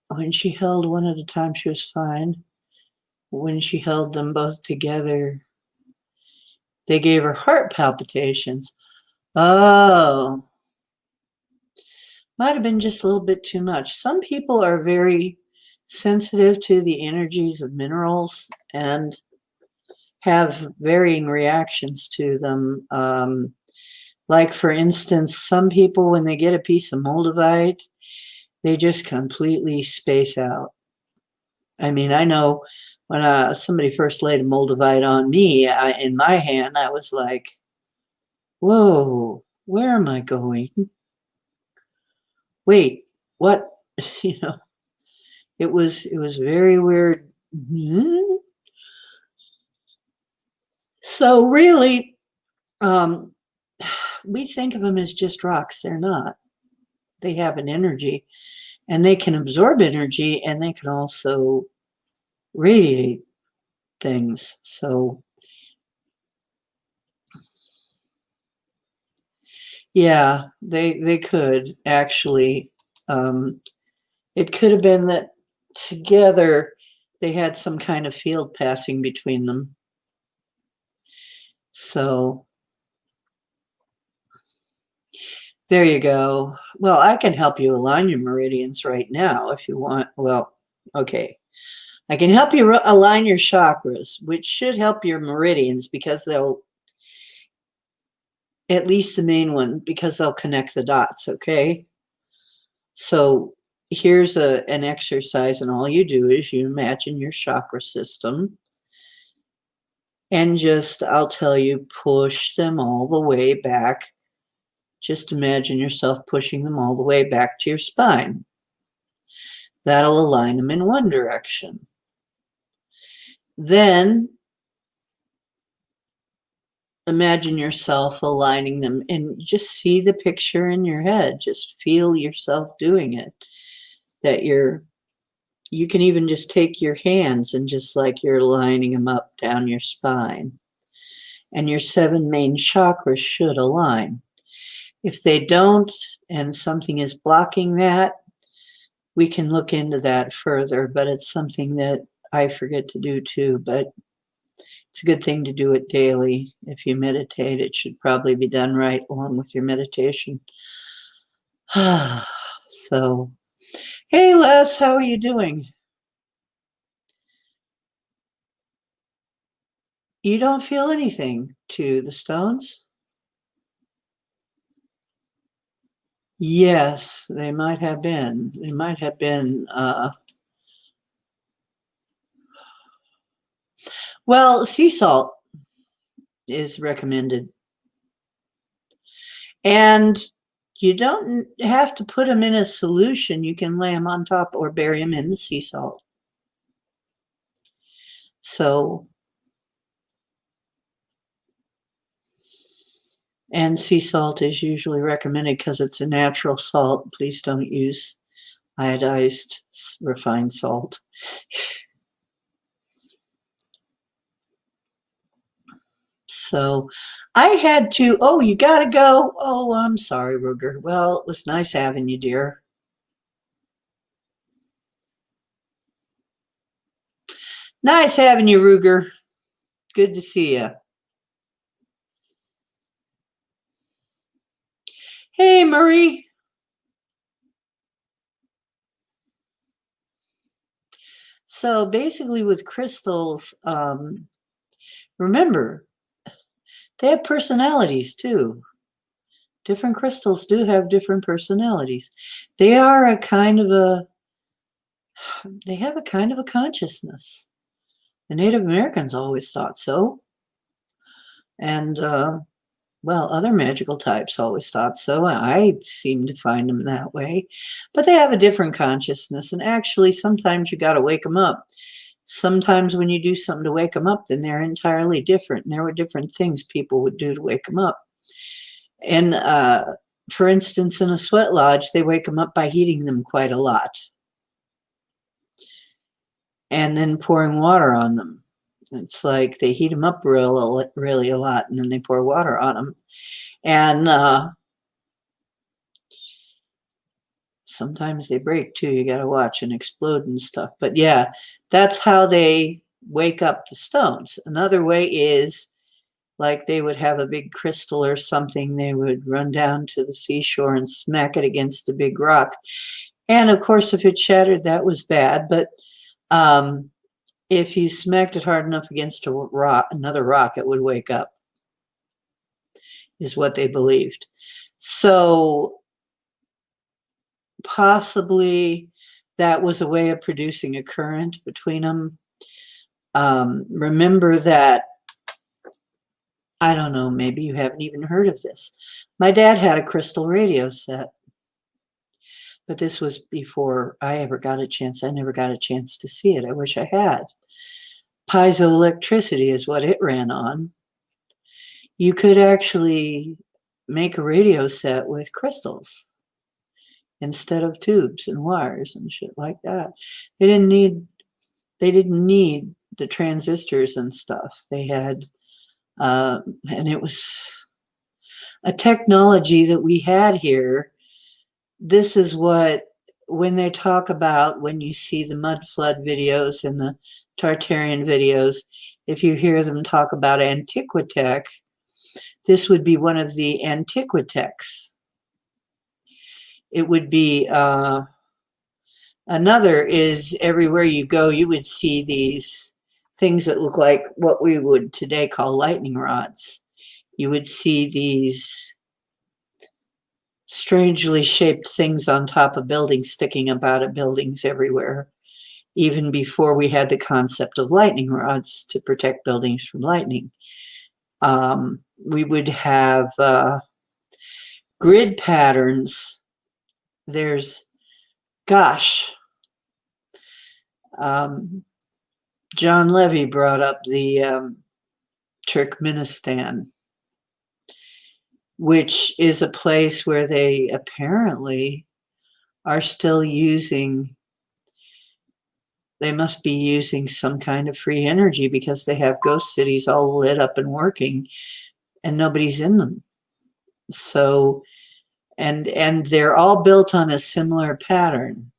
When she held one at a time, she was fine. When she held them both together, they gave her heart palpitations. Oh, might have been just a little bit too much. Some people are very sensitive to the energies of minerals and have varying reactions to them. Like, for instance, some people, when they get a piece of moldavite, they just completely space out. I mean, I know when somebody first laid a moldavite on me, in my hand, I was like, whoa, where am I going? Wait, what? you know, it was very weird. So really, um, we think of them as just rocks. They're not. They have an energy, and they can absorb energy, and they can also radiate things. So yeah, they could actually. Um, it could have been that together they had some kind of field passing between them. So there you go. Well, I can help you align your meridians right now if you want. Well, okay. I can help you align your chakras, which should help your meridians because they'll, at least the main one, because they'll connect the dots, okay? So here's an exercise, and all you do is you imagine your chakra system, and just, I'll tell you, push them all the way back. Just imagine yourself pushing them all the way back to your spine. That'll align them in one direction. Then imagine yourself aligning them, and just see the picture in your head. Just feel yourself doing it. That you can even just take your hands and just like you're lining them up down your spine. And your 7 main chakras should align. If they don't and something is blocking that, we can look into that further, but it's something that I forget to do too. But it's a good thing to do it daily. If you meditate, it should probably be done right along with your meditation. So, hey Les, how are you doing? You don't feel anything to the stones? Yes, they might have been. They might have been. Well, sea salt is recommended. And you don't have to put them in a solution. You can lay them on top or bury them in the sea salt. So And sea salt is usually recommended because it's a natural salt. Please don't use iodized refined salt. So I had to, oh, you got to go. Oh, I'm sorry, Ruger. Well, it was nice having you, dear. Nice having you, Ruger. Good to see you. Hey, Marie. So basically, with crystals, remember, they have personalities too. Different crystals do have different personalities. They are a kind of a, they have a kind of a consciousness. The Native Americans always thought so. And, well, other magical types always thought so. I seem to find them that way. But they have a different consciousness. And actually, sometimes you got to wake them up. Sometimes when you do something to wake them up, then they're entirely different. And there were different things people would do to wake them up. And for instance, in a sweat lodge, they wake them up by heating them quite a lot and then pouring water on them. It's like they heat them up really a lot, and then they pour water on them. And sometimes they break too. You got to watch and explode and stuff. But yeah, that's how they wake up the stones. Another way is like they would have a big crystal or something. They would run down to the seashore and smack it against a big rock. And of course, if it shattered, that was bad. But if you smacked it hard enough against a rock, another rock, it would wake up, is what they believed. So possibly that was a way of producing a current between them. Remember that, I don't know, maybe you haven't even heard of this. My dad had a crystal radio set, but this was before I ever got a chance. I never got a chance to see it. I wish I had. Piezoelectricity is what it ran on. You could actually make a radio set with crystals instead of tubes and wires and shit like that. They didn't need the transistors and stuff. They had and it was a technology that we had here. This is what, when they talk about, when you see the mud flood videos and the Tartarian videos, if you hear them talk about Antiquitech, this would be one of the Antiquitechs. It would be another is everywhere you go, you would see these things that look like what we would today call lightning rods. You would see these strangely shaped things on top of buildings sticking up out of buildings everywhere, even before we had the concept of lightning rods to protect buildings from lightning. We would have grid patterns. There's, gosh, John Levy brought up the Turkmenistan, which is a place where they apparently are still using, they must be using some kind of free energy because they have ghost cities all lit up and working and nobody's in them. So, and they're all built on a similar pattern.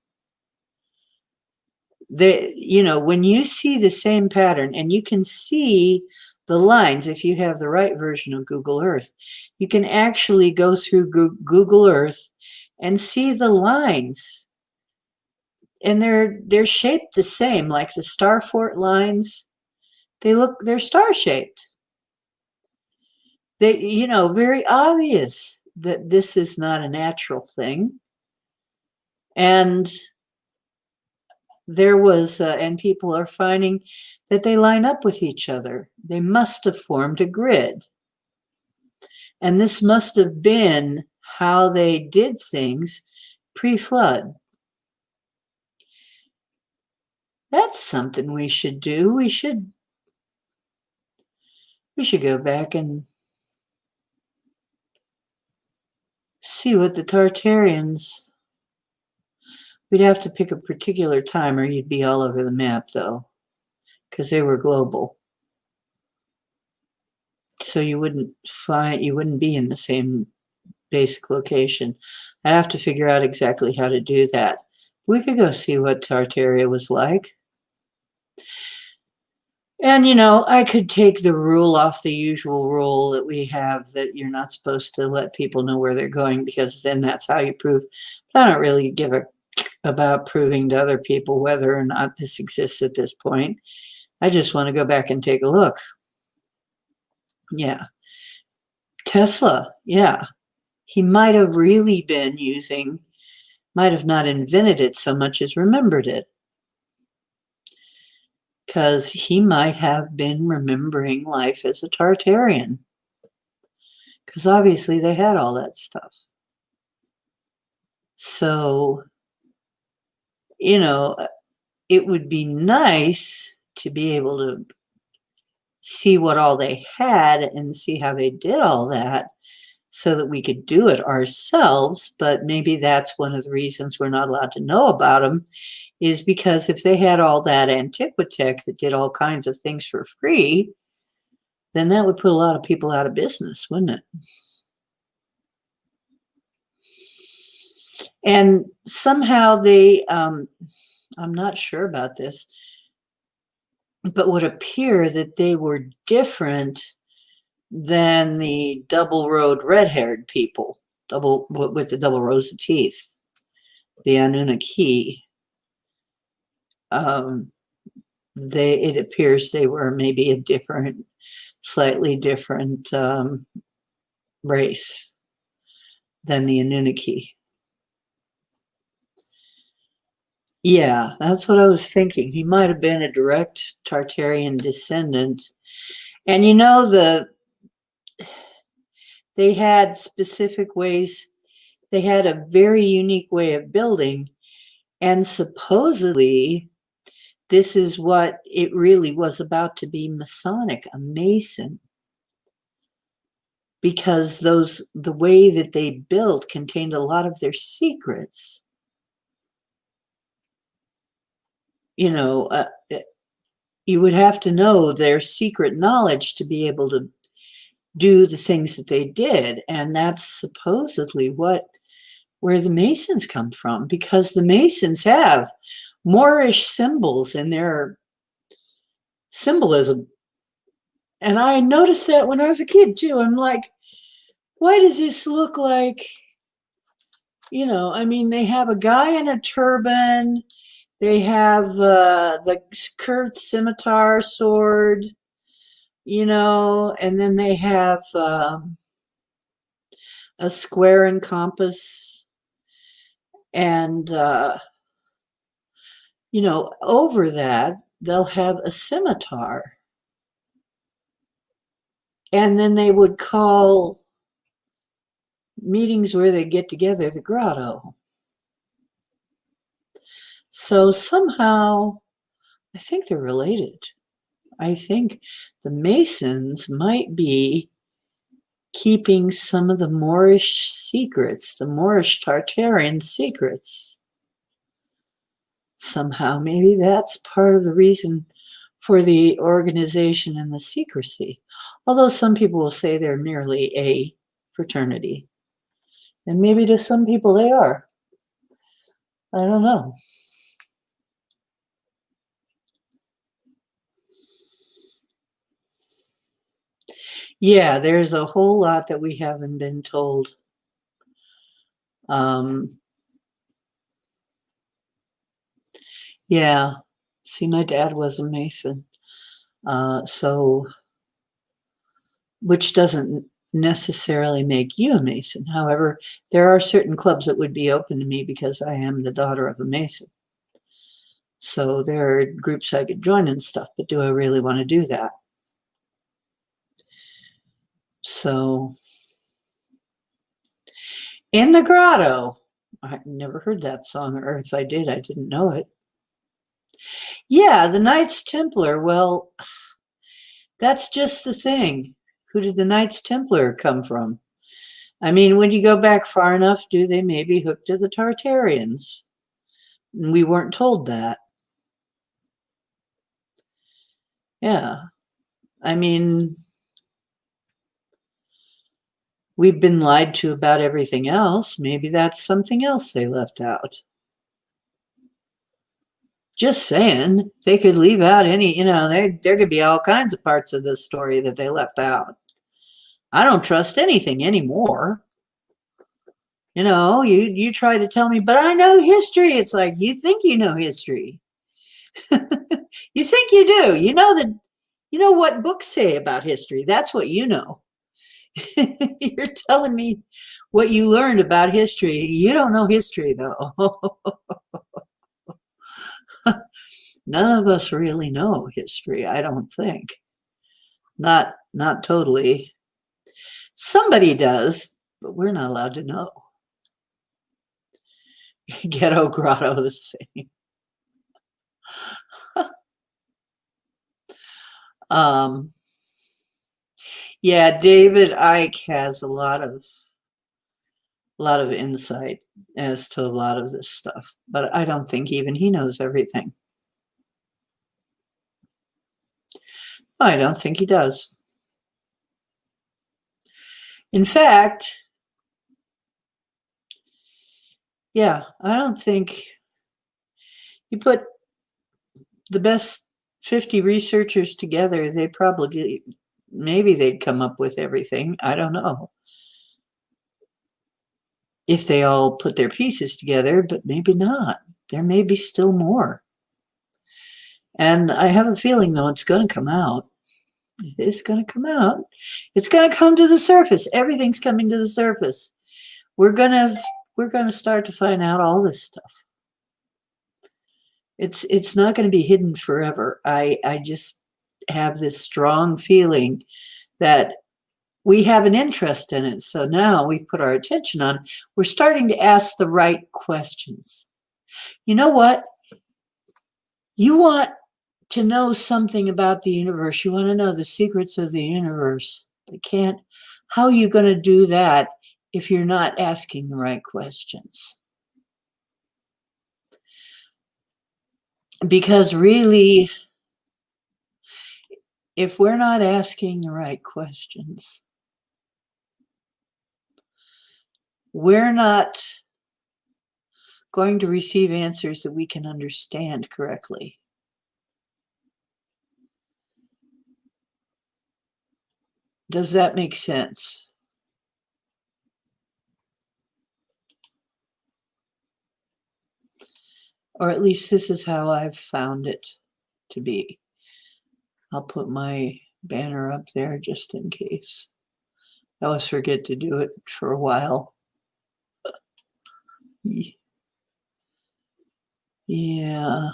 They, you know, when you see the same pattern, and you can see the lines if you have the right version of Google Earth, you can actually go through Google Earth and see the lines, and they're shaped the same, like the star fort lines. They're star shaped. They, you know, very obvious that this is not a natural thing. And there was, and people are finding that they line up with each other. They must have formed a grid. And this must have been how they did things pre-flood. That's something we should do. We should go back and see what the Tartarians, we'd have to pick a particular time or you'd be all over the map though, because they were global. So you wouldn't be in the same basic location. I'd have to figure out exactly how to do that. We could go see what Tartaria was like. And, I could take the rule off, the usual rule that we have that you're not supposed to let people know where they're going because then that's how you prove. But I don't really give a about proving to other people whether or not this exists at this point. I just want to go back and take a look. Yeah. Tesla, yeah. He might have really been might have not invented it so much as remembered it. Because he might have been remembering life as a Tartarian. Because obviously they had all that stuff. So, it would be nice to be able to see what all they had and see how they did all that so that we could do it ourselves. But maybe that's one of the reasons we're not allowed to know about them, is because if they had all that antiquitech that did all kinds of things for free, then that would put a lot of people out of business, wouldn't it? And somehow they, I'm not sure about this, but would appear that they were different than the double-rowed red-haired people, with the double rows of teeth, the Anunnaki. It appears they were maybe a slightly different race than the Anunnaki. Yeah, that's what I was thinking. He might have been a direct Tartarian descendant. And they had specific ways, they had a very unique way of building, and supposedly this is what it really was about to be Masonic, a Mason, because the way that they built contained a lot of their secrets. You would have to know their secret knowledge to be able to do the things that they did. And that's supposedly where the Masons come from, because the Masons have Moorish symbols in their symbolism. And I noticed that when I was a kid too. I'm like, why does this look like, they have a guy in a turban, they have the curved scimitar sword, and then they have a square and compass, and over that they'll have a scimitar, and then they would call meetings where they get together the grotto. So somehow I think they're related. I think the Masons might be keeping some of the Moorish secrets, the Moorish Tartarian secrets. Somehow, maybe that's part of the reason for the organization and the secrecy. Although some people will say they're merely a fraternity. And maybe to some people they are. I don't know. Yeah, there's a whole lot that we haven't been told. Yeah, see, my dad was a Mason. Which doesn't necessarily make you a Mason. However, there are certain clubs that would be open to me because I am the daughter of a Mason. So there are groups I could join and stuff, but do I really want to do that? So, In the Grotto. I never heard that song, or if I did, I didn't know it. Yeah, the Knights Templar. Well, that's just the thing. Who did the Knights Templar come from? I mean, when you go back far enough, do they maybe hook to the Tartarians? We weren't told that. Yeah. I mean, we've been lied to about everything else. Maybe that's something else they left out. Just saying, they could leave out any, there could be all kinds of parts of this story that they left out. I don't trust anything anymore. You try to tell me, but I know history. It's like, you think you know history. You think you do. You know what books say about history. That's what you know. You're telling me what you learned about history. You don't know history, though. None of us really know history, I don't think. Not totally. Somebody does, but we're not allowed to know. Ghetto Grotto the same. Yeah, David Icke has a lot of insight as to a lot of this stuff, but I don't think even he knows everything. I don't think he does. In fact, yeah, I don't think you put the best 50 researchers together, maybe they'd come up with everything. I don't know if they all put their pieces together, but maybe not. There may be still more. And I have a feeling, though, it's going to come out. It's going to come out. It's going to come to the surface. Everything's coming to the surface. We're going to start to find out all this stuff. It's not going to be hidden forever. I just have this strong feeling that we have an interest in it. So now we put our attention on, we're starting to ask the right questions. You know what? You want to know something about the universe. You want to know the secrets of the universe. How are you going to do that if you're not asking the right questions? Because really, if we're not asking the right questions, we're not going to receive answers that we can understand correctly. Does that make sense? Or at least this is how I've found it to be. I'll put my banner up there just in case. I always forget to do it for a while. Yeah.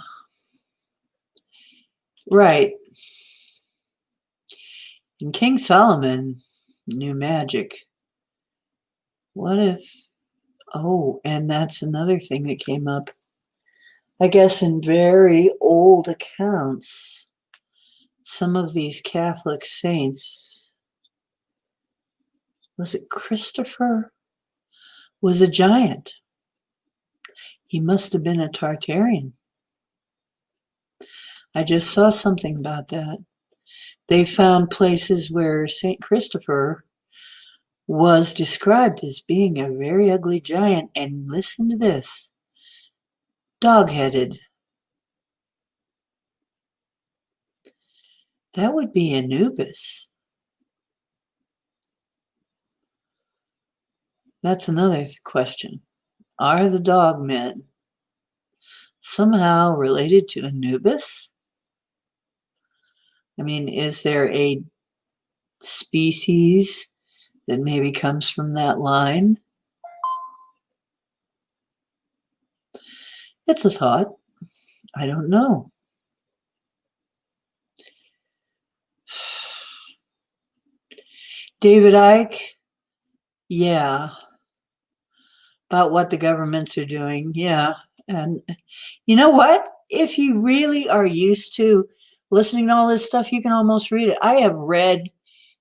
Right. And King Solomon knew magic. What if, and that's another thing that came up. I guess in very old accounts, some of these Catholic saints, was it Christopher, was a giant. He must have been a Tartarian. I just saw something about that. They found places where St. Christopher was described as being a very ugly giant, and listen to this, dog-headed. That would be Anubis. That's another question. Are the dog men somehow related to Anubis? I mean, is there a species that maybe comes from that line? It's a thought. I don't know. David Icke, yeah. About what the governments are doing, yeah. And you know what? If you really are used to listening to all this stuff, you can almost read it. I have read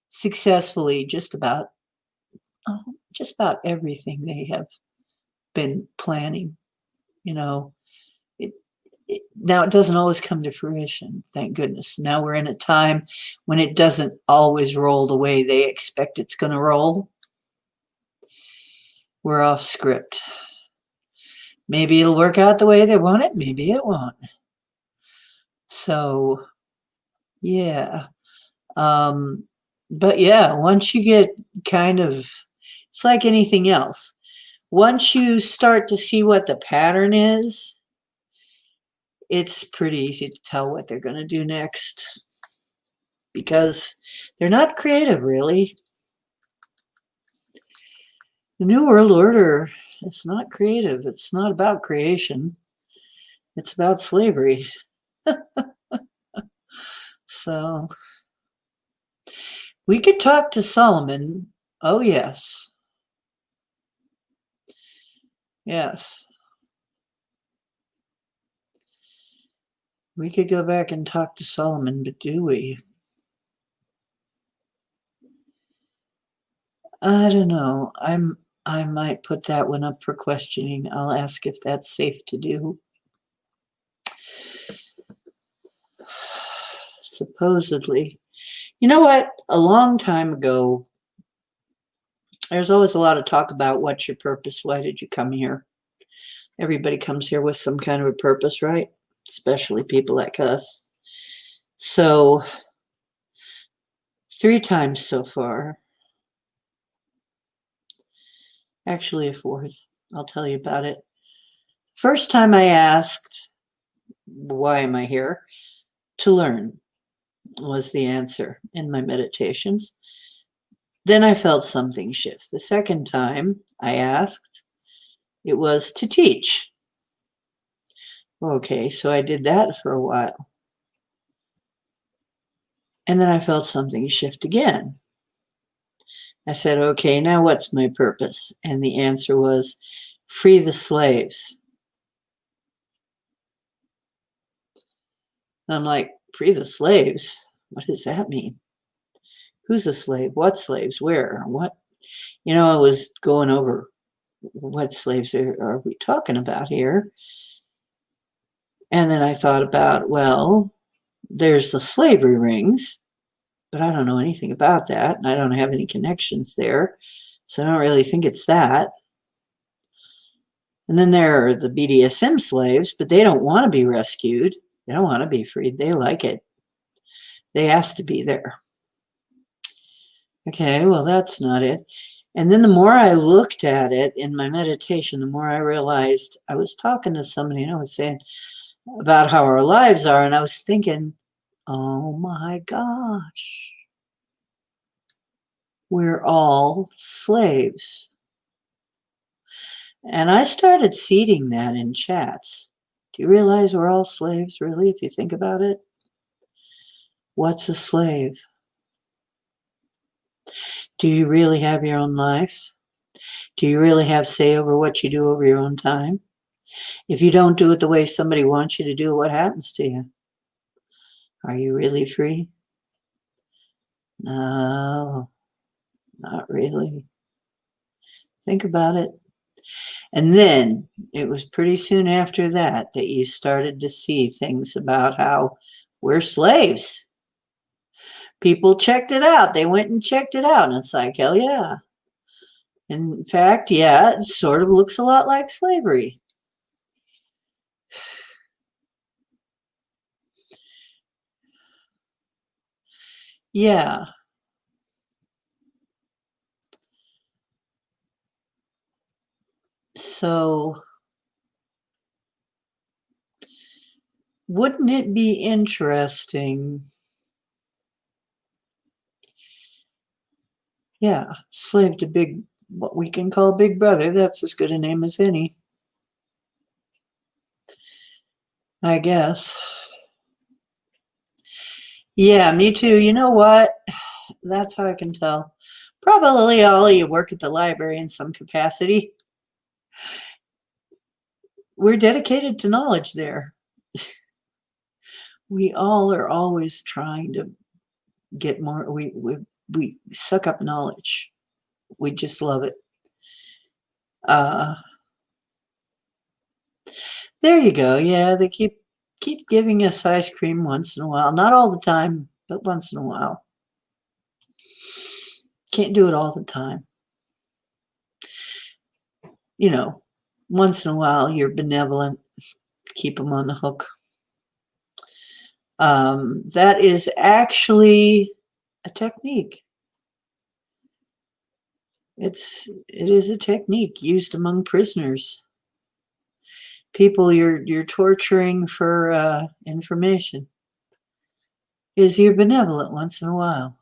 successfully just about just about everything they have been planning. Now it doesn't always come to fruition, thank goodness. Now we're in a time when it doesn't always roll the way they expect it's going to roll. We're off script. Maybe it'll work out the way they want it, maybe it won't. So, yeah. But yeah, once you get kind of, it's like anything else. Once you start to see what the pattern is, it's pretty easy to tell what they're going to do next, because they're not creative, really. The New World Order is not creative. It's not about creation. It's about slavery. So we could talk to Solomon. Oh, yes. Yes. We could go back and talk to Solomon, but do we? I don't know. I might put that one up for questioning. I'll ask if that's safe to do. Supposedly. You know what? A long time ago, there's always a lot of talk about what's your purpose? Why did you come here? Everybody comes here with some kind of a purpose, right? Especially people like us. So, 3 times so far. Actually, a 4th. I'll tell you about it. First time I asked, why am I here? To learn was the answer in my meditations. Then I felt something shift. The second time I asked, it was to teach. Okay, so I did that for a while. And then I felt something shift again. I said, okay, now what's my purpose? And the answer was, free the slaves. And I'm like, free the slaves? What does that mean? Who's a slave? What slaves? Where? What? I was going over what slaves are we talking about here? And then I thought about, well, there's the slavery rings, but I don't know anything about that, and I don't have any connections there, so I don't really think it's that. And then there are the BDSM slaves, but they don't want to be rescued. They don't want to be freed. They like it. They ask to be there. Okay, well, that's not it. And then the more I looked at it in my meditation, the more I realized I was talking to somebody and I was saying about how our lives are, and I was thinking, oh my gosh, we're all slaves. And I started seeding that in chats. Do you realize we're all slaves, really, if you think about it? What's a slave? Do you really have your own life? Do you really have say over what you do over your own time? If you don't do it the way somebody wants you to do, what happens to you? Are you really free? No, not really. Think about it. And then it was pretty soon after that that you started to see things about how we're slaves. People checked it out. They went and checked it out. And it's like, hell yeah. In fact, yeah, it sort of looks a lot like slavery. Yeah. So wouldn't it be interesting? Yeah, slave to what we can call Big Brother. That's as good a name as any, I guess. Yeah, me too. You know what? That's how I can tell. Probably all of you work at the library in some capacity. We're dedicated to knowledge there. We all are always trying to get more. We suck up knowledge. We just love it. Uh, there you go. Yeah, they keep giving us ice cream once in a while. Not all the time, but once in a while. Can't do it all the time. You know, once in a while you're benevolent. Keep them on the hook. That is actually a technique. It is a technique used among prisoners. People you're torturing for information. Is you're benevolent once in a while.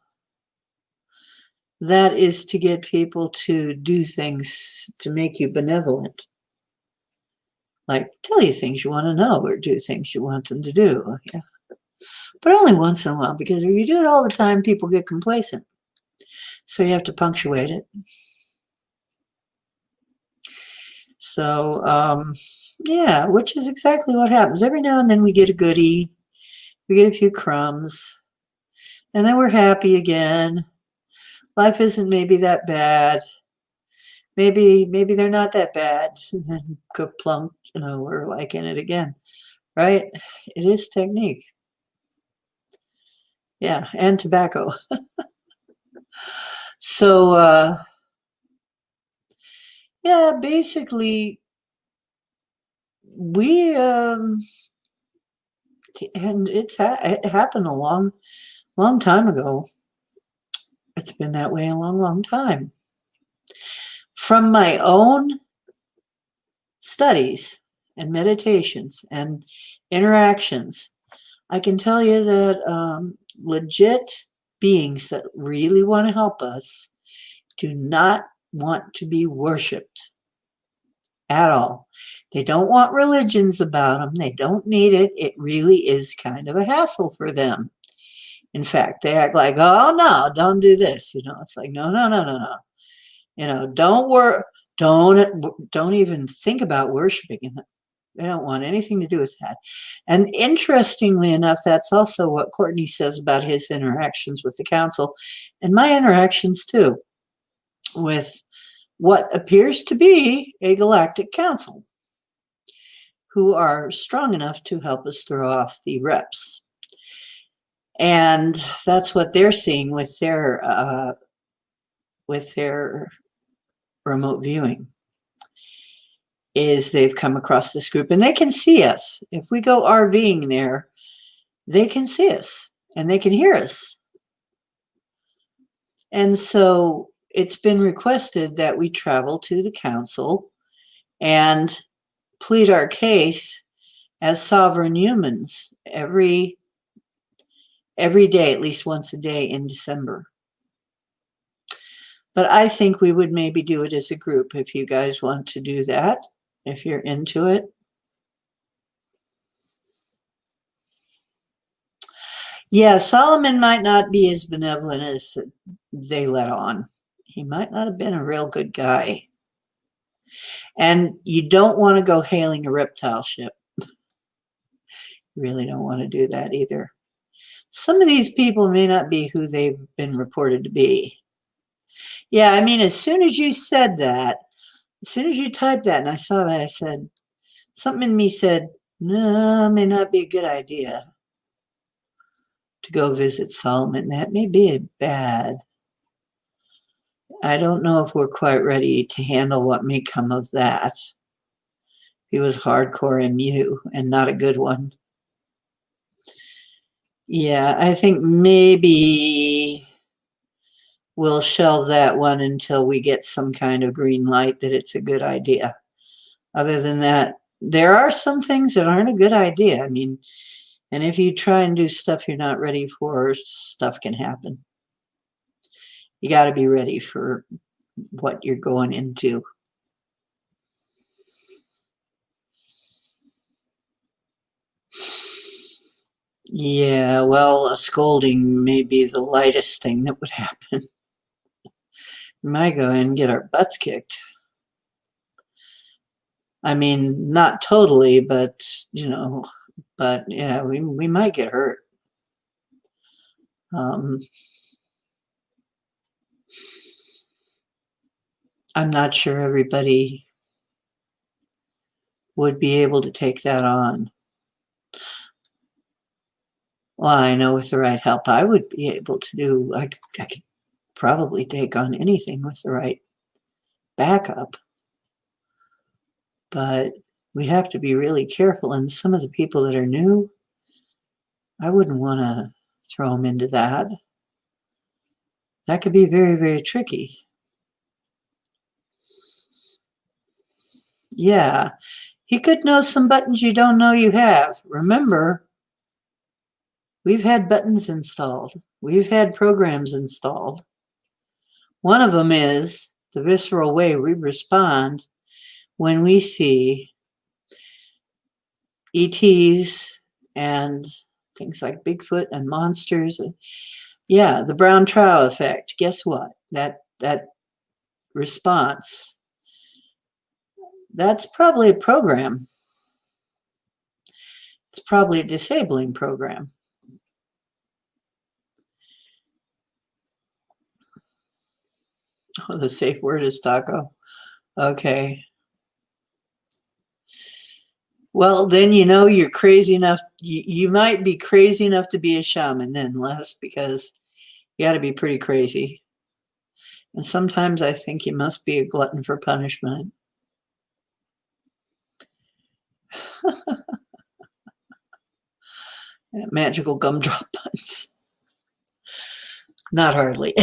That is to get people to do things to make you benevolent. Like tell you things you want to know or do things you want them to do. Yeah. But only once in a while, because if you do it all the time, people get complacent. So you have to punctuate it. So, yeah, which is exactly what happens. Every now and then we get a goodie, we get a few crumbs, and then we're happy again. Life isn't maybe that bad. Maybe they're not that bad. And then go plunk, we're like in it again, right? It is technique. Yeah, and tobacco. So, yeah, basically, we and it happened a long time ago. It's been that way a long time. From my own studies and meditations and interactions, I can tell you that legit beings that really want to help us do not want to be worshipped at all. They don't want religions about them. They don't need it. It really is kind of a hassle for them. In fact, they act like, oh no, don't do this. It's like, no. Don't even think about worshiping it. They don't want anything to do with that. And interestingly enough, that's also what Courtney says about his interactions with the council and my interactions too with what appears to be a galactic council who are strong enough to help us throw off the reps. And that's what they're seeing with their remote viewing. Is they've come across this group and they can see us. If we go RVing there, they can see us and they can hear us. And so it's been requested that we travel to the council and plead our case as sovereign humans every day, at least once a day in December. But I think we would maybe do it as a group if you guys want to do that, if you're into it. Yeah, Solomon might not be as benevolent as they let on. He might not have been a real good guy. And you don't want to go hailing a reptile ship. You really don't want to do that either. Some of these people may not be who they've been reported to be. Yeah, I mean, as soon as you said that, as soon as you typed that and I saw that, I said, something in me said, no, may not be a good idea to go visit Solomon. That may be bad. I don't know if we're quite ready to handle what may come of that. He was hardcore MU and not a good one. Yeah, I think maybe we'll shelve that one until we get some kind of green light that it's a good idea. Other than that, there are some things that aren't a good idea. I mean, and if you try and do stuff you're not ready for, stuff can happen. You got to be ready for what you're going into. Yeah, well, a scolding may be the lightest thing that would happen. We might go in and get our butts kicked. I mean, not totally, but but yeah, we might get hurt. I'm not sure everybody would be able to take that on. Well, I know with the right help, I would be able to do, I could probably take on anything with the right backup. But we have to be really careful. And some of the people that are new, I wouldn't want to throw them into that. That could be very, very tricky. Yeah, he could know some buttons you don't know you have. Remember, we've had buttons installed. We've had programs installed. One of them is the visceral way we respond when we see ETs and things like Bigfoot and monsters. Yeah, the brown trout effect. Guess what? That response, that's probably a program. It's probably a disabling program. Oh, the safe word is taco. Okay. Well, then you know you're crazy enough. You might be crazy enough to be a shaman then, Les, because you got to be pretty crazy. And sometimes I think you must be a glutton for punishment. Magical gumdrop buttons. Not hardly.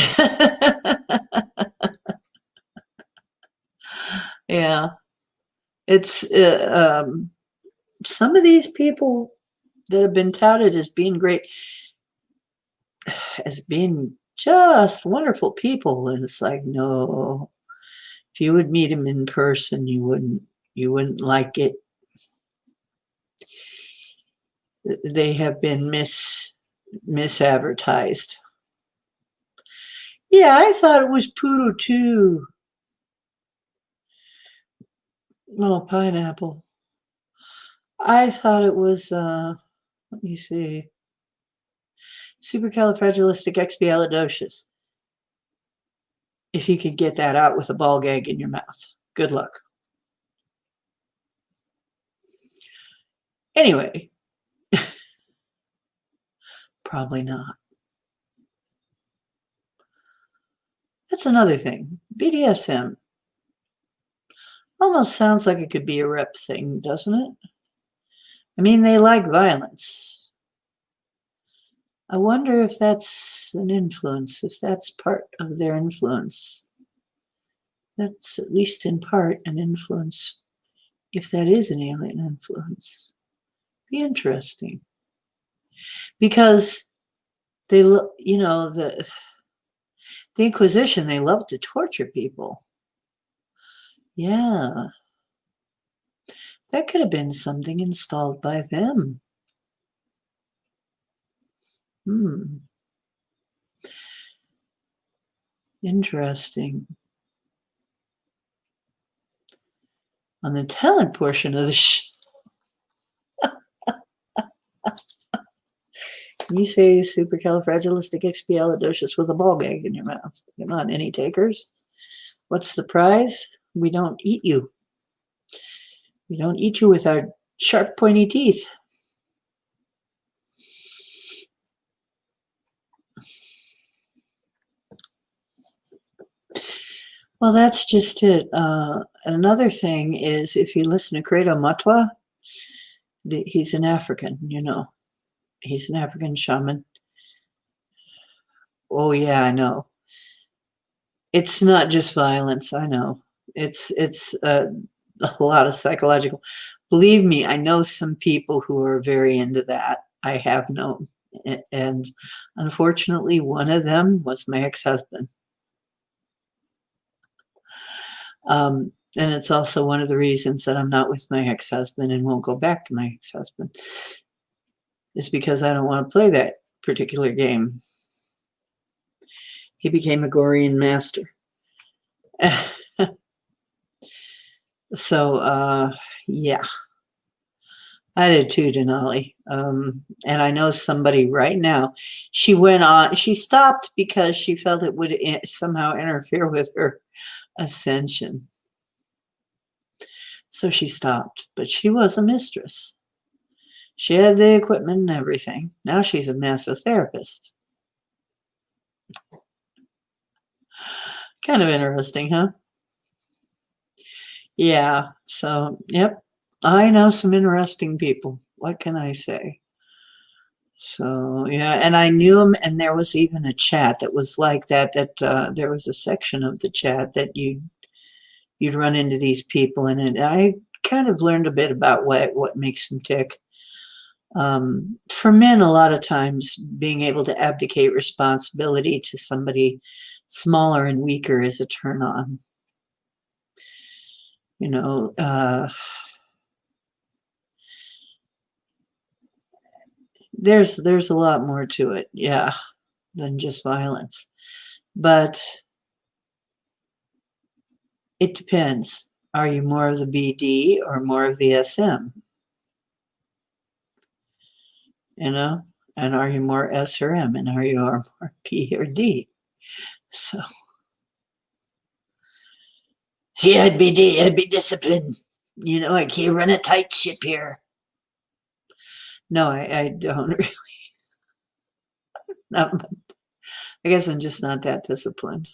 Yeah. It's some of these people that have been touted as being great, as being just wonderful people, and it's like, no, if you would meet them in person, you wouldn't like it. They have been misadvertised. Yeah, I thought it was poodle too. Oh, pineapple. I thought it was, let me see, supercalifragilisticexpialidocious. If you could get that out with a ball gag in your mouth. Good luck. Anyway, probably not. That's another thing. BDSM almost sounds like it could be a rep thing, doesn't it? I mean, they like violence. I wonder if that's an influence, if that's part of their influence. That's at least in part an influence, if that is an alien influence. Be interesting. Because they, you know, the Inquisition, they loved to torture people. Yeah. That could have been something installed by them. Interesting. On the talent portion of the you say supercalifragilisticexpialidocious with a ball gag in your mouth. Come on, any takers? What's the prize? We don't eat you. We don't eat you with our sharp, pointy teeth. Well, that's just it. Another thing is, if you listen to Credo Matwa, he's an African, you know. He's an African shaman. Oh, yeah, I know. It's not just violence, I know. It's a lot of psychological. Believe me, I know some people who are very into that. I have known. And unfortunately, one of them was my ex-husband. And it's also one of the reasons that I'm not with my ex-husband and won't go back to my ex-husband. Is because I don't want to play that particular game. He became a Gorian master. So, yeah. I did too, Denali. And I know somebody right now, she stopped because she felt it would somehow interfere with her ascension. So she stopped, but she was a mistress. She had the equipment and everything. Now she's a massotherapist. Kind of interesting, huh? Yeah. So, yep. I know some interesting people. What can I say? So, yeah, and I knew him, and there was even a chat that was like that, there was a section of the chat that you'd run into these people in it. I kind of learned a bit about what makes them tick. For men, a lot of times being able to abdicate responsibility to somebody smaller and weaker is a turn on. You know, there's a lot more to it, yeah, than just violence. But it depends. Are you more of the BD or more of the SM? You know, and are you more S or M, and are you more P or D? So, see, I'd be D. I'd be disciplined. You know, I can't run a tight ship here. No, I don't really. Not, I guess I'm just not that disciplined.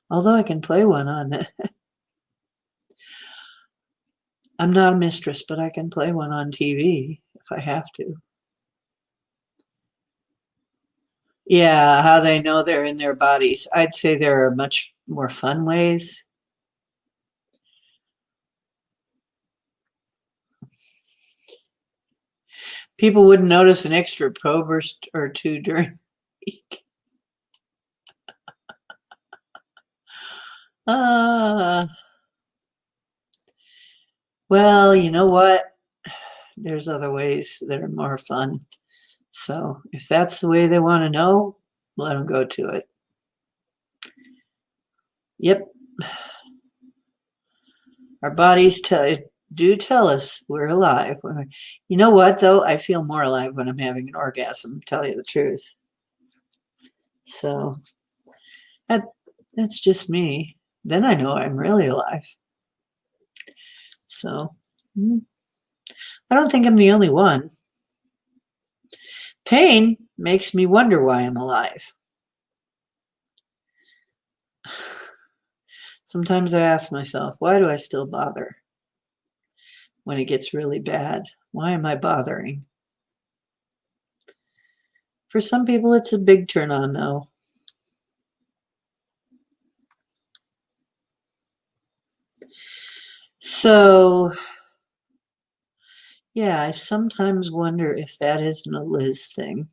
Although I can play one on it. I'm not a mistress, but I can play one on TV if I have to. Yeah, how they know they're in their bodies. I'd say there are much more fun ways. People wouldn't notice an extra probe or two during the week. Uh, well, you know what? There's other ways that are more fun. So if that's the way they want to know, let them go to it. Yep. Our bodies do tell us we're alive. You know what, though? I feel more alive when I'm having an orgasm, to tell you the truth. So that's just me. Then I know I'm really alive. So I don't think I'm the only one. Pain makes me wonder why I'm alive. Sometimes I ask myself, why do I still bother? When it gets really bad, why am I bothering? For some people, it's a big turn on, though. So, yeah, I sometimes wonder if that isn't a Liz thing.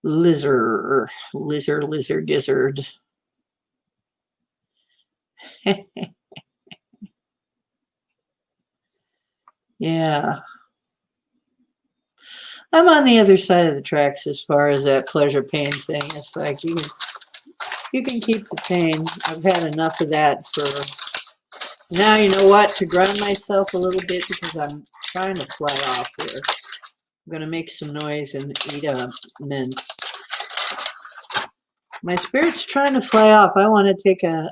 Lizard, gizzard. Yeah. I'm on the other side of the tracks as far as that pleasure pain thing. It's like you can keep the pain. I've had enough of that for now. You know what? To ground myself a little bit because I'm trying to fly off here. I'm gonna make some noise and eat a mint. My spirit's trying to fly off. I want to take a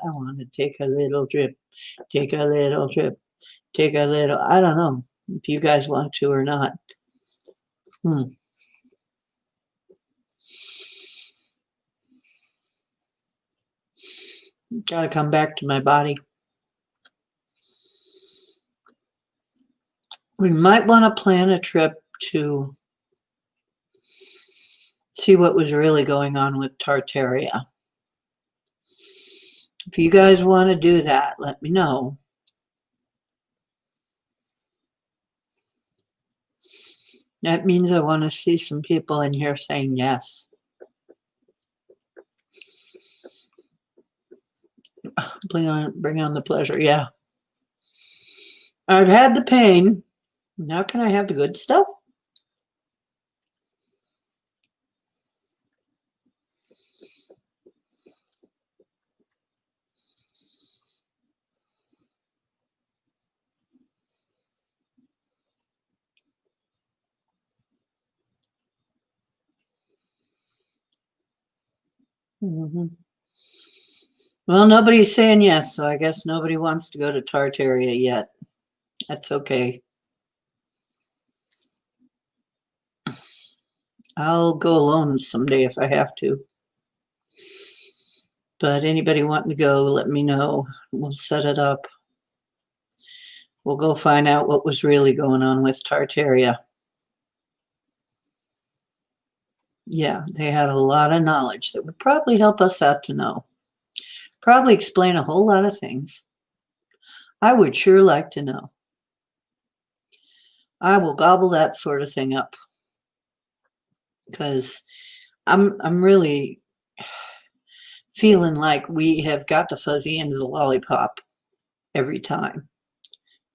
little trip. Take a little trip. Take a little. I don't know if you guys want to or not. Got to come back to my body. We might want to plan a trip to see what was really going on with Tartaria. If you guys want to do that, let me know. That means I want to see some people in here saying yes. Bring on the pleasure. Yeah. I've had the pain. Now can I have the good stuff? Well, nobody's saying yes, so I guess nobody wants to go to Tartaria yet. That's okay. I'll go alone someday if I have to. But anybody wanting to go, let me know. We'll set it up. We'll go find out what was really going on with Tartaria. Yeah, they had a lot of knowledge that would probably help us out to know. Probably explain a whole lot of things. I would sure like to know. I will gobble that sort of thing up because I'm really feeling like we have got the fuzzy end of the lollipop every time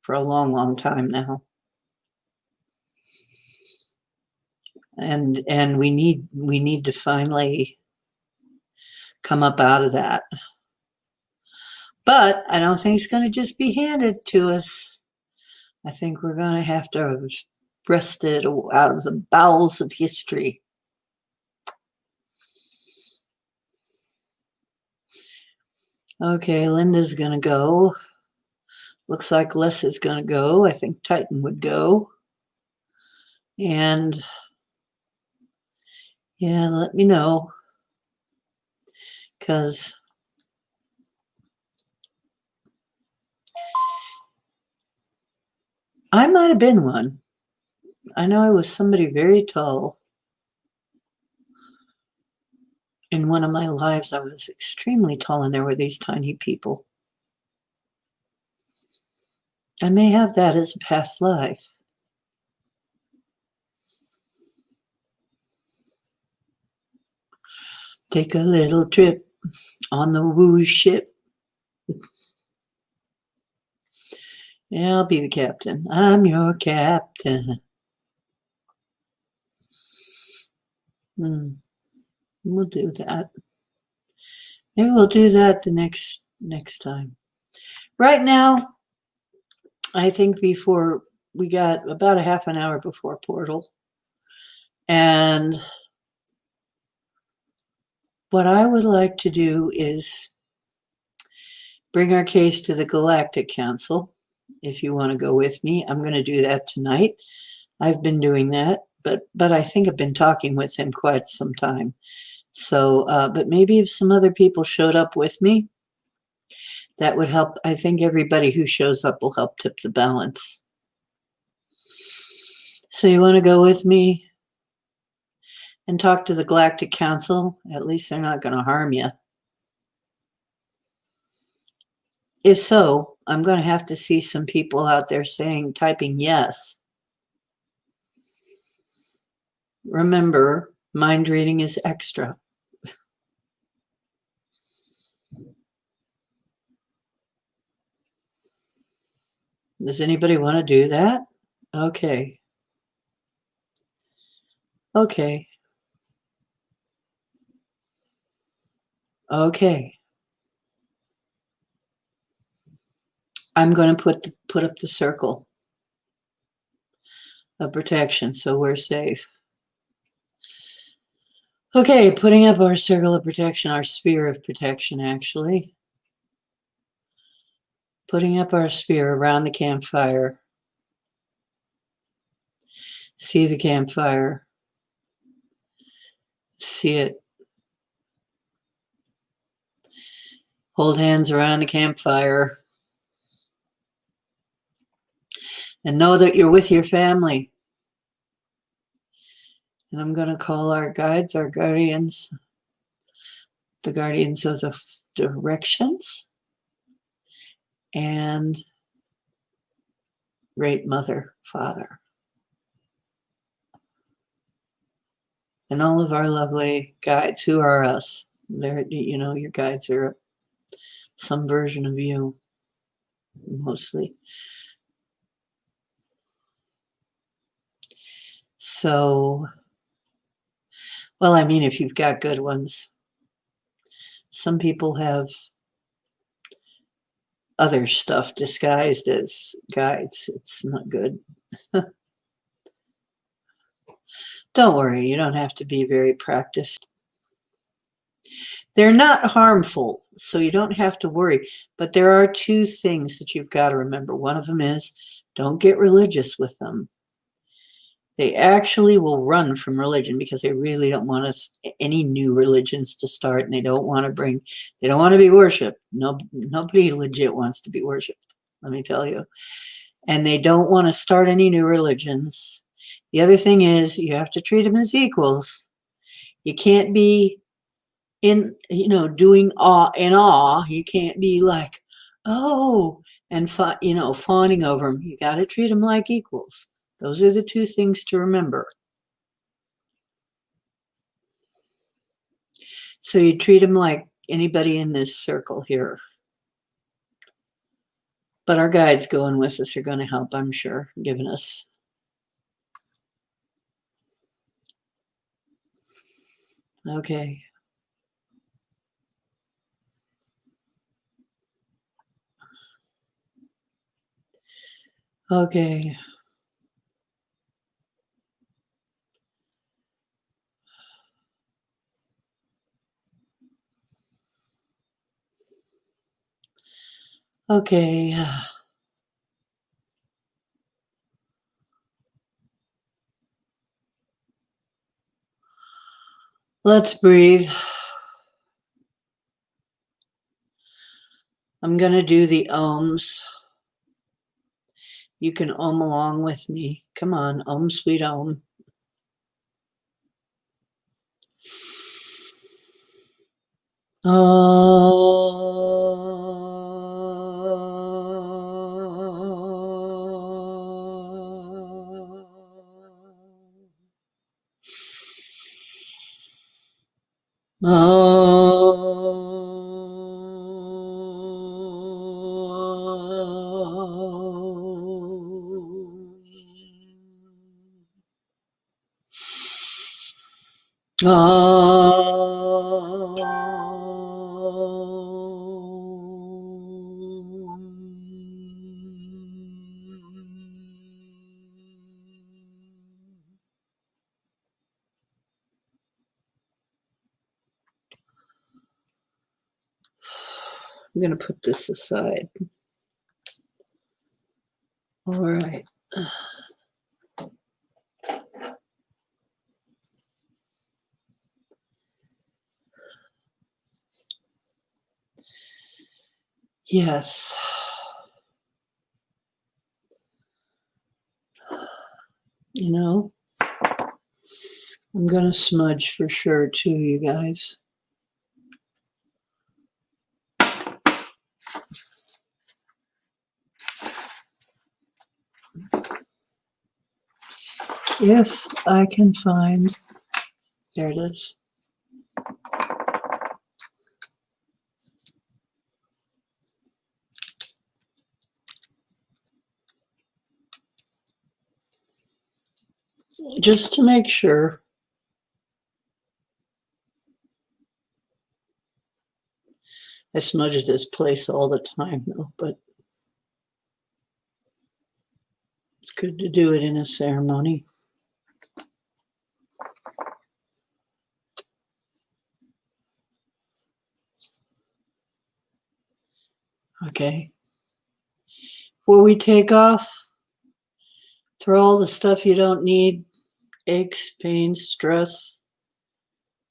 for a long, long time now. And we need to finally come up out of that. But I don't think it's going to just be handed to us. I think we're going to have to wrest it out of the bowels of history. Okay, Linda's going to go. Looks like Les is going to go. I think Titan would go. And yeah, let me know. Because I might have been one. I know I was somebody very tall. In one of my lives, I was extremely tall, and there were these tiny people. I may have that as a past life. Take a little trip on the woo ship. Yeah, I'll be the captain. I'm your captain. We'll do that. Maybe we'll do that the next time. Right now, I think before we got about a half an hour before portal. And what I would like to do is bring our case to the Galactic Council. If you want to go with me, I'm going to do that tonight. I've been doing that, but I think I've been talking with him quite some time. So, but maybe if some other people showed up with me, that would help. I think everybody who shows up will help tip the balance. So you want to go with me and talk to the Galactic Council? At least they're not going to harm you. If so, I'm going to have to see some people out there typing yes. Remember, mind reading is extra. Does anybody want to do that? Okay. Okay. Okay. I'm going to put up the circle of protection so we're safe. Okay, putting up our circle of protection, our sphere of protection, actually. Putting up our sphere around the campfire. See the campfire. See it. Hold hands around the campfire. And know that you're with your family. And I'm going to call our guides, our guardians, the guardians of the directions, and Great Mother, Father. And all of our lovely guides who are us. They're, you know, your guides are some version of you, mostly. So, well, I mean, if you've got good ones, some people have other stuff disguised as guides. It's not good. Don't worry, you don't have to be very practiced. They're not harmful, so you don't have to worry. But there are two things that you've got to remember. One of them is don't get religious with them. They actually will run from religion because they really don't want us any new religions to start, and they don't want to be worshipped. No, nobody legit wants to be worshipped, let me tell you. And they don't want to start any new religions. The other thing is you have to treat them as equals. You can't be doing awe. You can't be like, oh, and fawning over them. You got to treat them like equals. Those are the two things to remember. So you treat them like anybody in this circle here. But our guides going with us are going to help, I'm sure, giving us. Okay. Okay. Okay. Let's breathe. I'm going to do the ohms. You can ohm along with me. Come on, ohm, sweet ohm. I'm going to put this aside. All right. Yes. I'm going to smudge for sure too, you guys. If I can find, there it is. Just to make sure. I smudge this place all the time though, but it's good to do it in a ceremony. Okay. Before we take off, throw all the stuff you don't need, aches, pains, stress,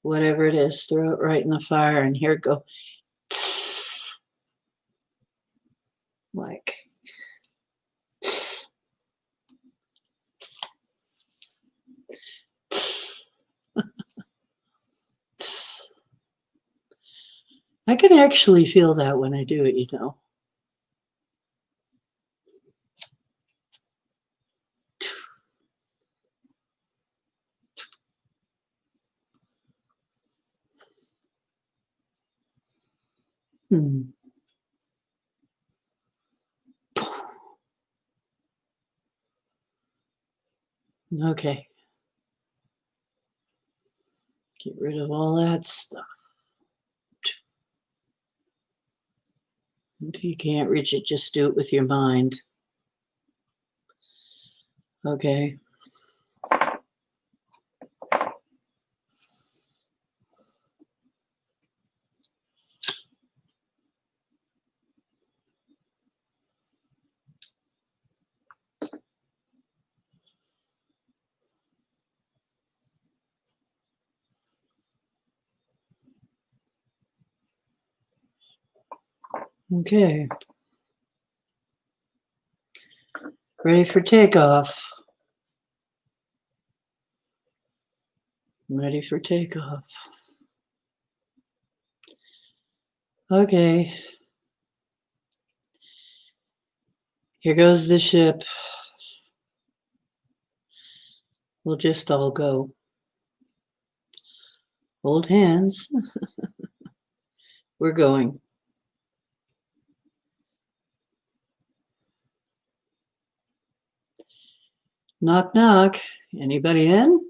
whatever it is, throw it right in the fire, and here it go. Like. I can actually feel that when I do it, you know. Okay. Get rid of all that stuff. If you can't reach it, just do it with your mind. Okay. Okay. Ready for takeoff. Ready for takeoff. Okay. Here goes the ship. We'll just all go. Hold hands. We're going. Knock, knock. Anybody in?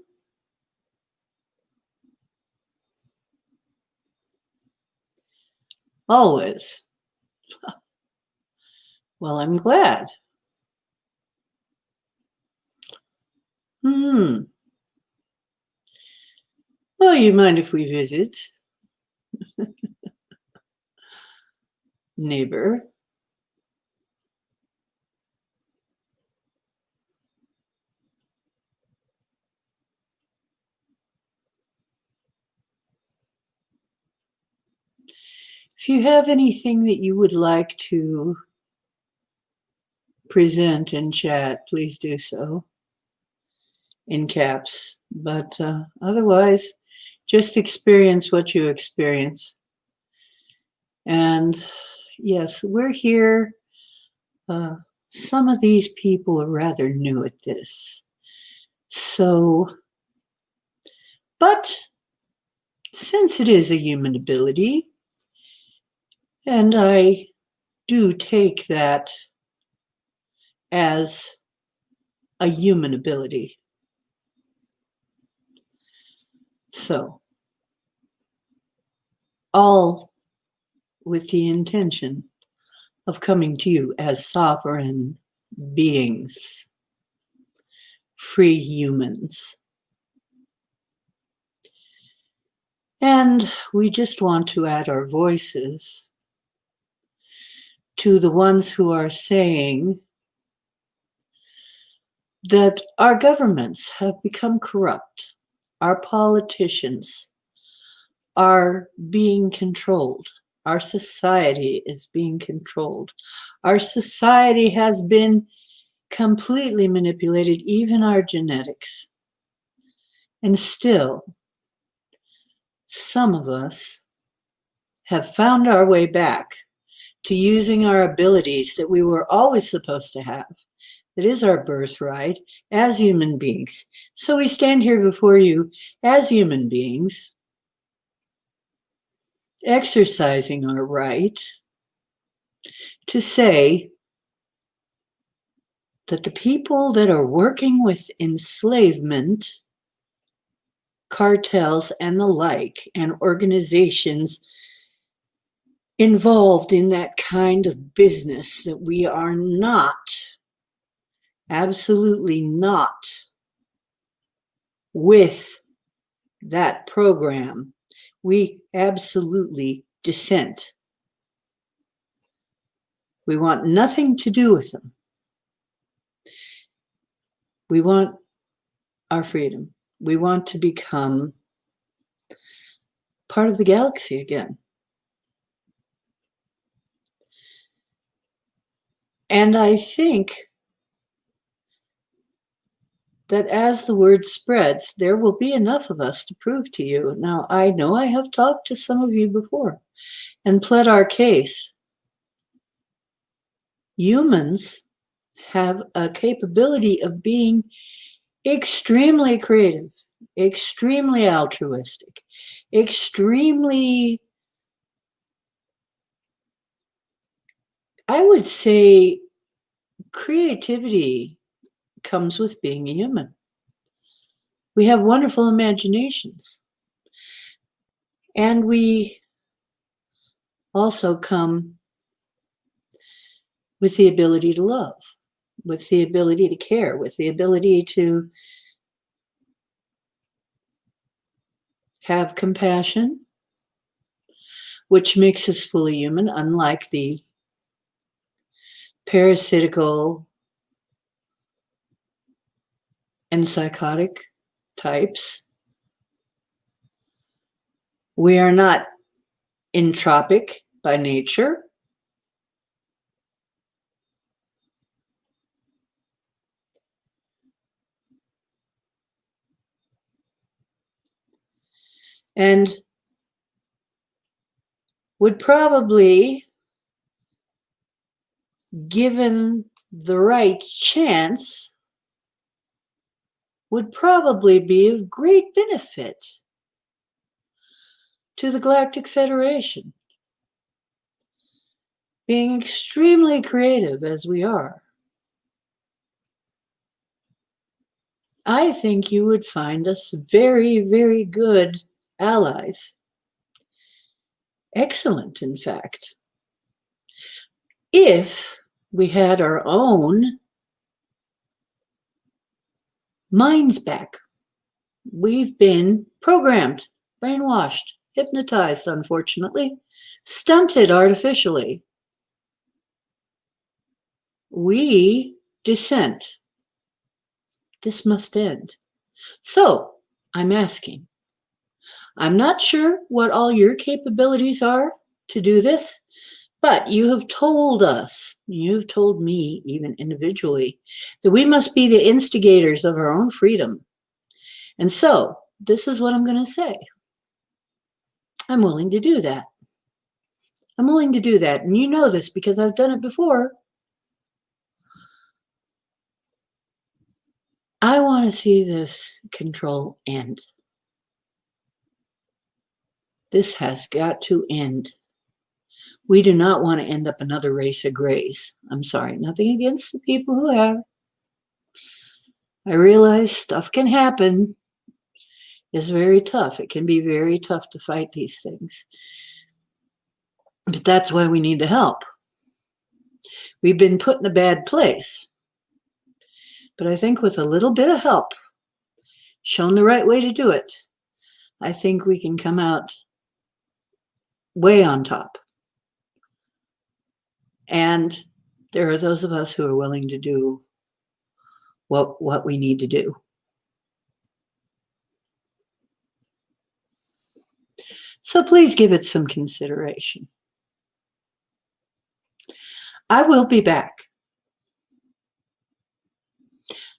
Always. Well, I'm glad. Well, you mind if we visit? Neighbor. If you have anything that you would like to present in chat, please do so in caps. But otherwise, just experience what you experience. And yes, we're here. Some of these people are rather new at this. So, but since it is a human ability, and I do take that as a human ability. So, all with the intention of coming to you as sovereign beings, free humans. And we just want to add our voices to the ones who are saying that our governments have become corrupt, our politicians are being controlled, our society is being controlled, our society has been completely manipulated, even our genetics. And still, some of us have found our way back to using our abilities that we were always supposed to have. It is our birthright as human beings. So we stand here before you as human beings, exercising our right to say that the people that are working with enslavement, cartels, and the like, and organizations involved in that kind of business, that we are not, absolutely not, with that program. We absolutely dissent. We want nothing to do with them. We want our freedom. We want to become part of the galaxy again. And I think that as the word spreads, there will be enough of us to prove to you. Now, I know I have talked to some of you before and pled our case. Humans have a capability of being extremely creative, extremely altruistic, extremely, I would say, creativity comes with being a human. We have wonderful imaginations. And we also come with the ability to love, with the ability to care, with the ability to have compassion, which makes us fully human, unlike the parasitical and psychotic types. We are not entropic by nature. and would probably, given the right chance, would probably be of great benefit to the Galactic Federation. Being extremely creative as we are, I think you would find us very, very good allies. Excellent, in fact. If we had our own minds back. We've been programmed, brainwashed, hypnotized, unfortunately, stunted artificially. We dissent. This must end. So, I'm asking. I'm not sure what all your capabilities are to do this, but you have told us, you've told me, even individually, that we must be the instigators of our own freedom. And so, this is what I'm going to say. I'm willing to do that. I'm willing to do that. And you know this because I've done it before. I want to see this control end. This has got to end. We do not want to end up another race of grays. I'm sorry, nothing against the people who have. I realize stuff can happen. It's very tough. It can be very tough to fight these things. But that's why we need the help. We've been put in a bad place. But I think with a little bit of help, shown the right way to do it, I think we can come out way on top. And there are those of us who are willing to do what we need to do. So please give it some consideration. I will be back.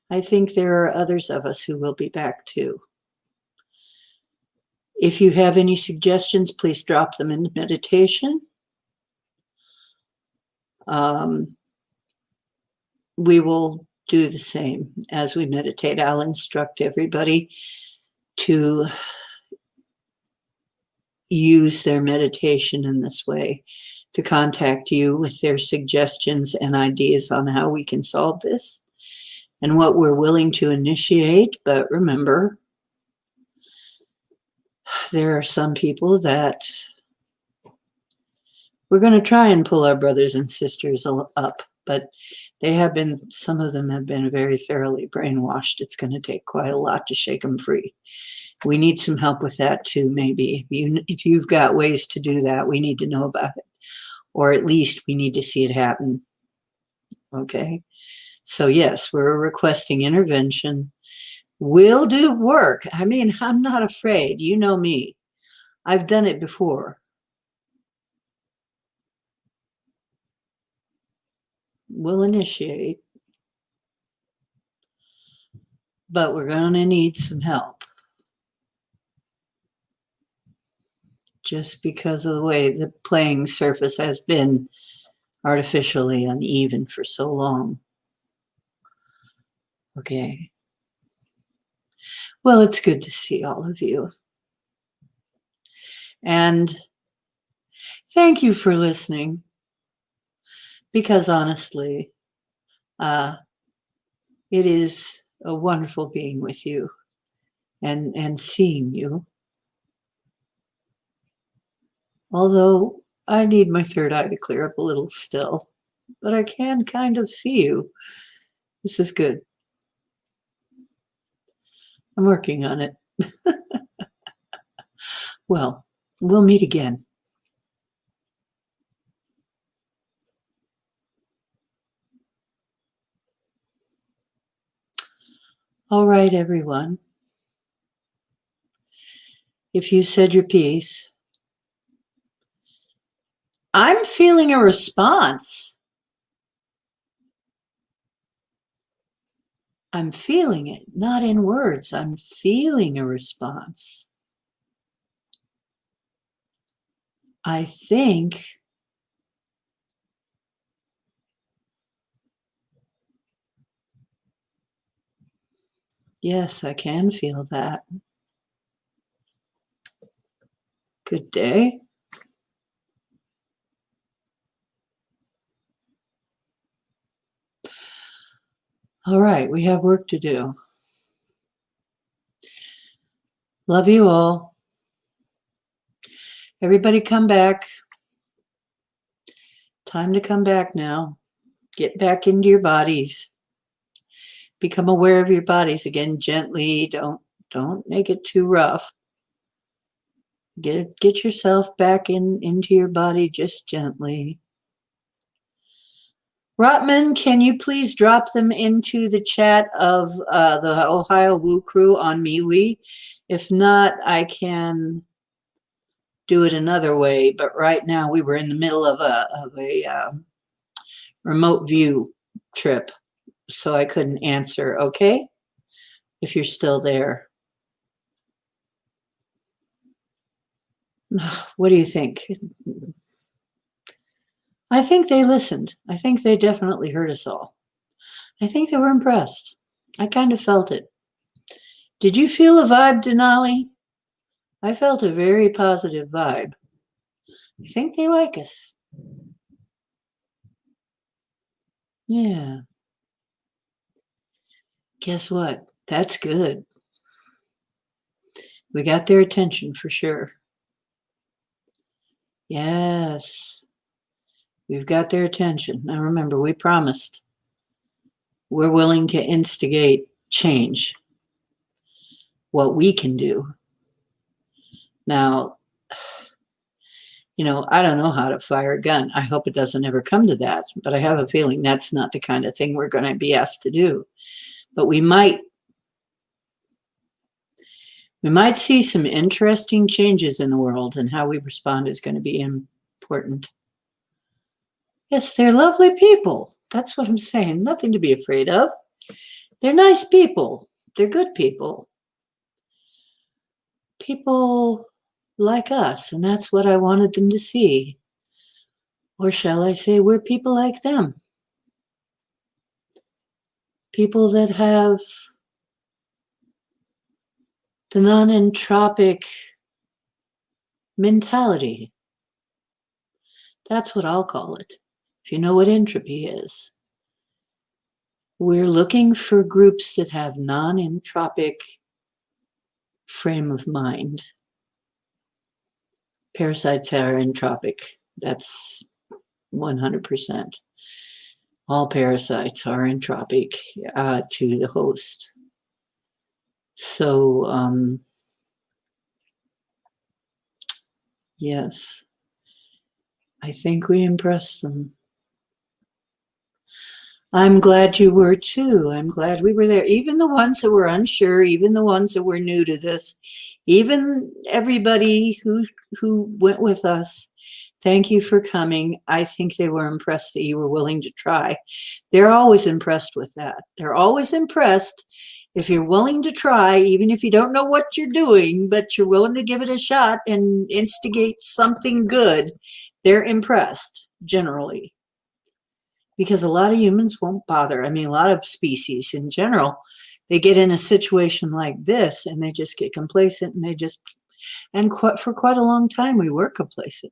I think there are others of us who will be back too. If you have any suggestions, please drop them in the meditation. We will do the same as we meditate. I'll instruct everybody to use their meditation in this way, to contact you with their suggestions and ideas on how we can solve this and what we're willing to initiate. But remember, there are some people that we're going to try and pull our brothers and sisters up, but they have been, some of them have been very thoroughly brainwashed. It's going to take quite a lot to shake them free. We need some help with that too, maybe. If you've got ways to do that, we need to know about it. Or at least we need to see it happen. Okay? So yes, we're requesting intervention. We'll do work. I mean, I'm not afraid. You know me. I've done it before. We'll initiate. But we're going to need some help. Just because of the way the playing surface has been artificially uneven for so long. Okay. Well, it's good to see all of you. And thank you for listening. Because honestly, it is a wonderful being with you and seeing you. Although I need my third eye to clear up a little still, but I can kind of see you. This is good. I'm working on it. Well, we'll meet again. All right, everyone. If you said your piece, I'm feeling a response. I'm feeling it, not in words. I'm feeling a response. I think, yes, I can feel that. Good day. All right, we have work to do. Love you all. Everybody come back. Time to come back now. Get back into your bodies. Become aware of your bodies again gently. Don't make it too rough. Get yourself back into your body just gently. Rotman, can you please drop them into the chat of the Ohio Woo Crew on MeWe? If not, I can do it another way. But right now, we were in the middle of a remote view trip, so I couldn't answer. Okay, if you're still there, what do you think? I think they listened. I think they definitely heard us all. I think they were impressed. I kind of felt it. Did you feel a vibe, Denali? I felt a very positive vibe. I think they like us. Yeah. Guess what? That's good. We got their attention for sure. Yes. We've got their attention. Now remember, we promised. We're willing to instigate change. What we can do. Now, I don't know how to fire a gun. I hope it doesn't ever come to that, but I have a feeling that's not the kind of thing we're going to be asked to do. But we might see some interesting changes in the world, and how we respond is going to be important. Yes, they're lovely people. That's what I'm saying. Nothing to be afraid of. They're nice people. They're good people. People like us, and that's what I wanted them to see. Or shall I say, we're people like them. People that have the non-entropic mentality. That's what I'll call it. If you know what entropy is. We're looking for groups that have non-entropic frame of mind. Parasites are entropic. That's 100%. All parasites are entropic to the host. So, yes, I think we impressed them. I'm glad you were too. I'm glad we were there. Even the ones that were unsure, even the ones that were new to this, even everybody who went with us, thank you for coming. I think they were impressed that you were willing to try. They're always impressed with that. They're always impressed if you're willing to try, even if you don't know what you're doing, but you're willing to give it a shot and instigate something good. They're impressed, generally. Because a lot of humans won't bother. I mean, a lot of species in general, they get in a situation like this and they just get complacent, and for quite a long time we were complacent.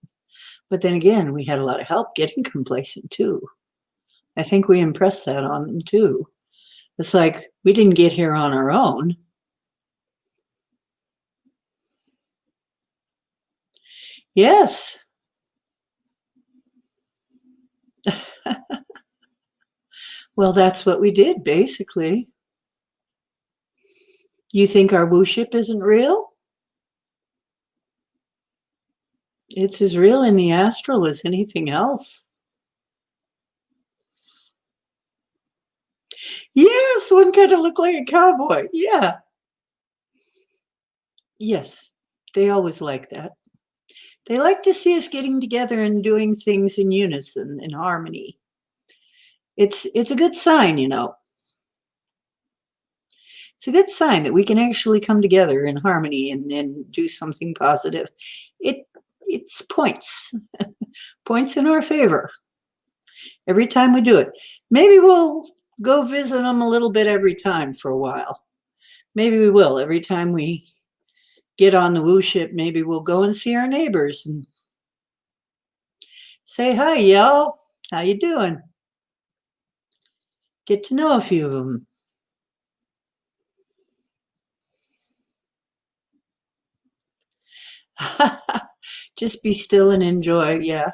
But then again, we had a lot of help getting complacent too. I think we impressed that on them too. It's like we didn't get here on our own. Yes. Well, that's what we did, basically. You think our wooship isn't real? It's as real in the astral as anything else. Yes, one kind of looked like a cowboy. Yeah. Yes, they always like that. They like to see us getting together and doing things in unison, in harmony. It's a good sign, It's a good sign that we can actually come together in harmony and do something positive. it's points, points in our favor every time we do it. Maybe we'll go visit them a little bit every time for a while. Maybe we will. Every time we get on the woo ship, maybe we'll go and see our neighbors and say, hi, y'all. How you doing? Get to know a few of them. Just be still and enjoy. Yeah.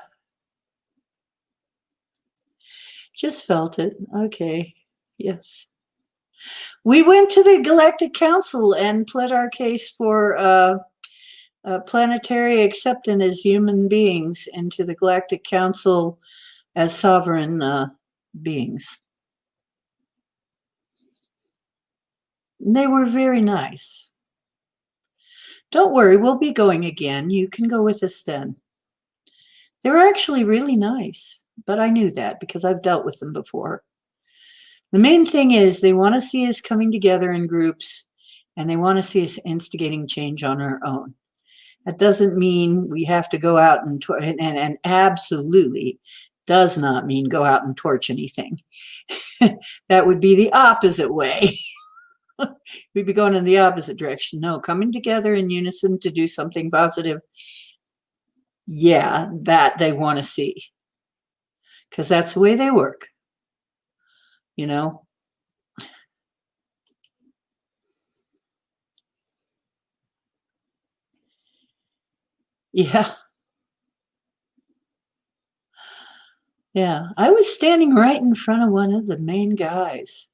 Just felt it. Okay. Yes. We went to the Galactic Council and pled our case for planetary acceptance as human beings into the Galactic Council as sovereign beings. They were very nice. Don't worry, we'll be going again. You can go with us then. They were actually really nice, but I knew that because I've dealt with them before. The main thing is they want to see us coming together in groups, and they want to see us instigating change on our own. That doesn't mean we have to go out and absolutely does not mean go out and torch anything. That would be the opposite way. We'd be going in the opposite direction. No, coming together in unison to do something positive. Yeah, that they want to see. Because that's the way they work. You know? Yeah. Yeah. I was standing right in front of one of the main guys.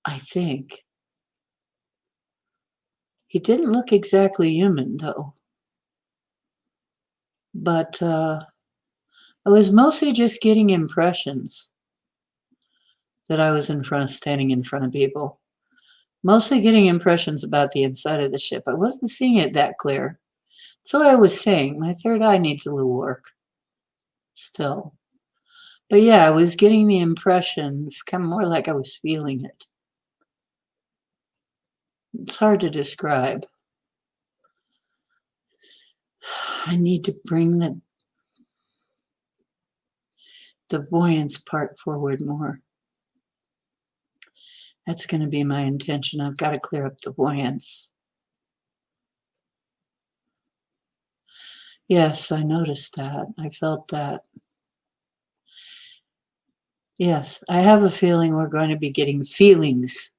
I think. He didn't look exactly human, though. But I was mostly just getting impressions that I was standing in front of people. Mostly getting impressions about the inside of the ship. I wasn't seeing it that clear. So I was saying, my third eye needs a little work still. But yeah, I was getting the impression, kind of more like I was feeling it. It's hard to describe. I need to bring the buoyance part forward more. That's going to be my intention. I've got to clear up the buoyance. Yes, I noticed that. I felt that. Yes, I have a feeling we're going to be getting feelings.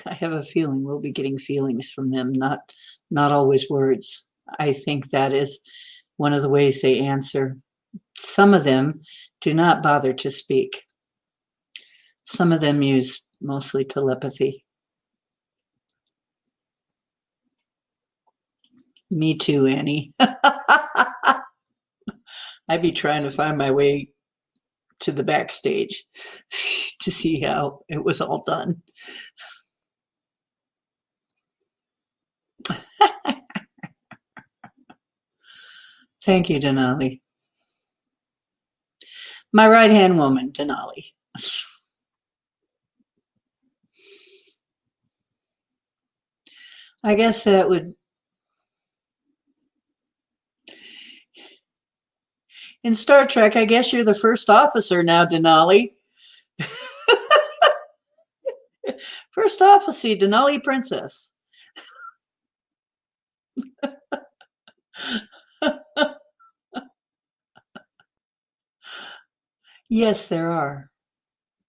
I have a feeling we'll be getting feelings from them, not always words. I think that is one of the ways they answer. Some of them do not bother to speak. Some of them use mostly telepathy. Me too, Annie. I'd be trying to find my way to the backstage to see how it was all done. Thank you, Denali. My right-hand woman, Denali. I guess that would... In Star Trek, I guess you're the first officer now, Denali. First officer, Denali Princess. Yes, there are.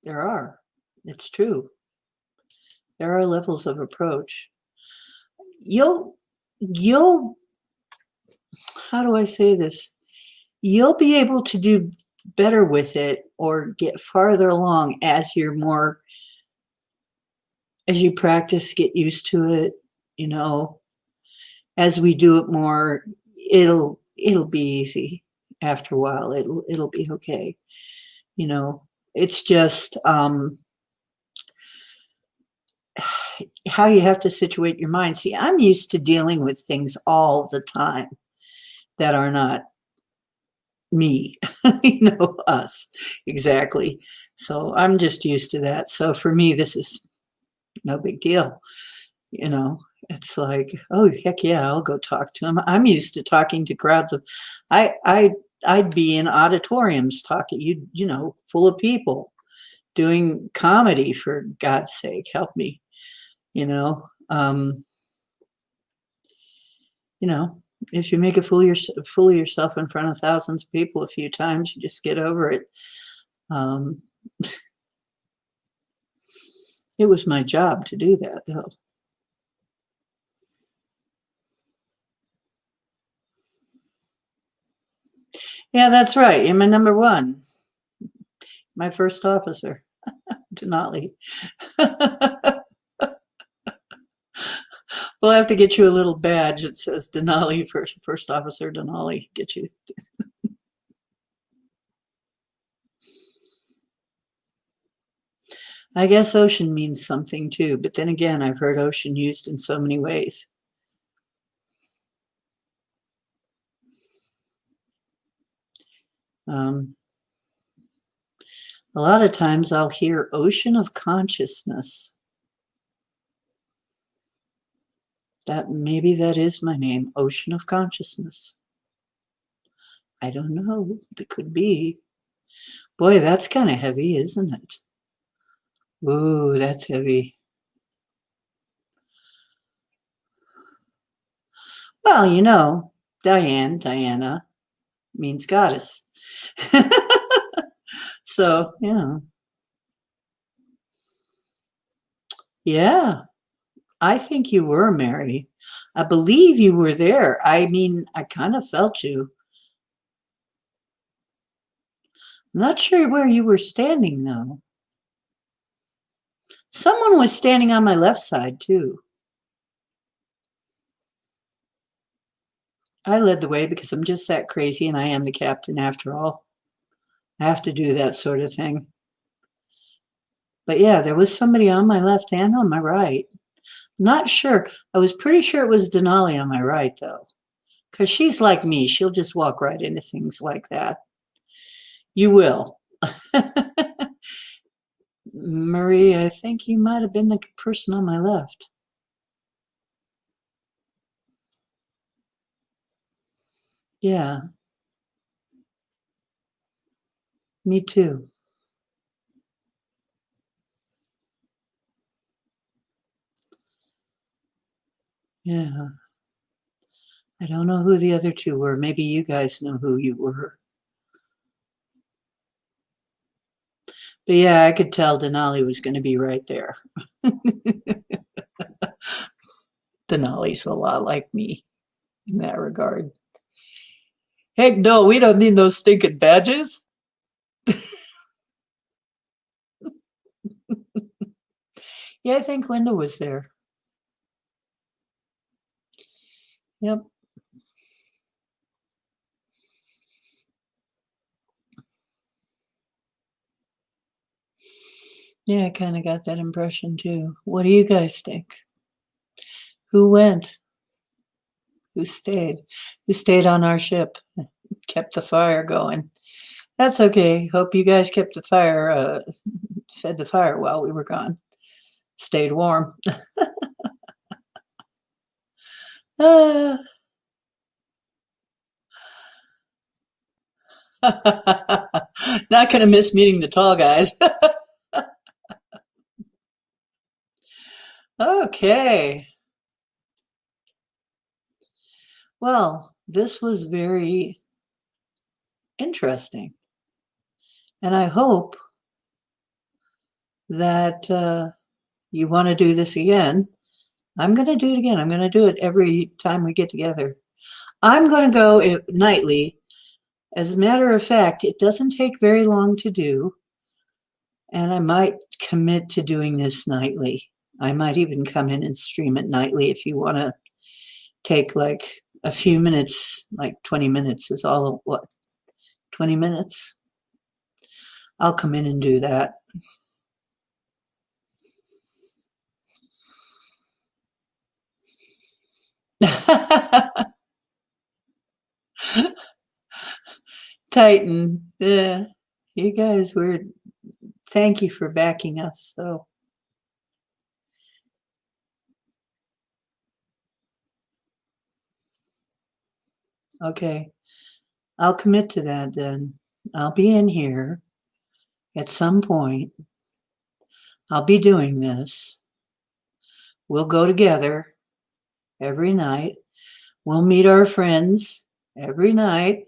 There are. It's true. There are levels of approach. You'll, how do I say this? You'll be able to do better with it or get farther along as you practice, get used to it, you know. As we do it more, it'll be easy after a while. It'll be okay. You know, it's just how you have to situate your mind. See, I'm used to dealing with things all the time that are not me, you know, us, exactly. So I'm just used to that. So for me, this is no big deal, you know. It's like, oh heck yeah, I'll go talk to him. I'm used to talking to crowds of, I'd be in auditoriums talking, you know, full of people doing comedy, for God's sake, help me, you know. You know, if you make a fool of yourself in front of thousands of people a few times, you just get over it. Um, it was my job to do that, though. Yeah, that's right. You're my number one, my first officer, Denali. We'll have to get you a little badge that says Denali, first officer Denali. Get you. I guess ocean means something too, but then again, I've heard ocean used in so many ways. Um, a lot of times I'll hear ocean of consciousness. That maybe that is my name, ocean of consciousness. I don't know. It could be. Boy, that's kind of heavy, isn't it? Ooh, that's heavy. Well, you know, Diana means goddess. So, you know, yeah, I think you were, Mary. I believe you were there. I mean, I kind of felt you. I'm not sure where you were standing, though. Someone was standing on my left side, too. I led the way because I'm just that crazy and I am the captain after all. I have to do that sort of thing. But yeah, there was somebody on my left and on my right. Not sure. I was pretty sure it was Denali on my right, though, because she's like me. She'll just walk right into things like that. You will. Marie, I think you might have been the person on my left. Yeah, me too. Yeah. I don't know who the other two were. Maybe you guys know who you were. But yeah, I could tell Denali was going to be right there. Denali's a lot like me in that regard. Heck no, we don't need those stinking badges. Yeah, I think Linda was there. Yep. Yeah, I kind of got that impression too. What do you guys think? Who went? Who stayed? Who stayed on our ship? Kept the fire going. That's okay. Hope you guys kept the fire, fed the fire while we were gone. Stayed warm. Ah. Not going to miss meeting the tall guys. Okay. Well, this was very interesting. And I hope that you want to do this again. I'm going to do it again. I'm going to do it every time we get together. I'm going to go nightly. As a matter of fact, it doesn't take very long to do. And I might commit to doing this nightly. I might even come in and stream it nightly if you want to take like a few minutes, like 20 minutes is all, what, 20 minutes? I'll come in and do that. Titan, yeah, you guys were, thank you for backing us. So Okay. I'll commit to that then. I'll be in here at some point. I'll be doing this. We'll go together every night. We'll meet our friends every night.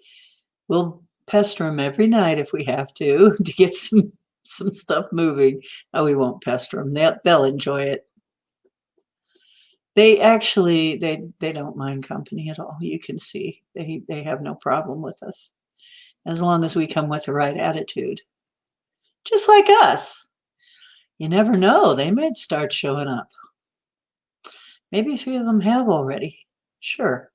We'll pester them every night if we have to get some stuff moving. Oh, we won't pester them. They'll enjoy it. They actually they don't mind company at all. You can see they have no problem with us as long as we come with the right attitude. Just like us. You never know. They might start showing up. Maybe a few of them have already. Sure.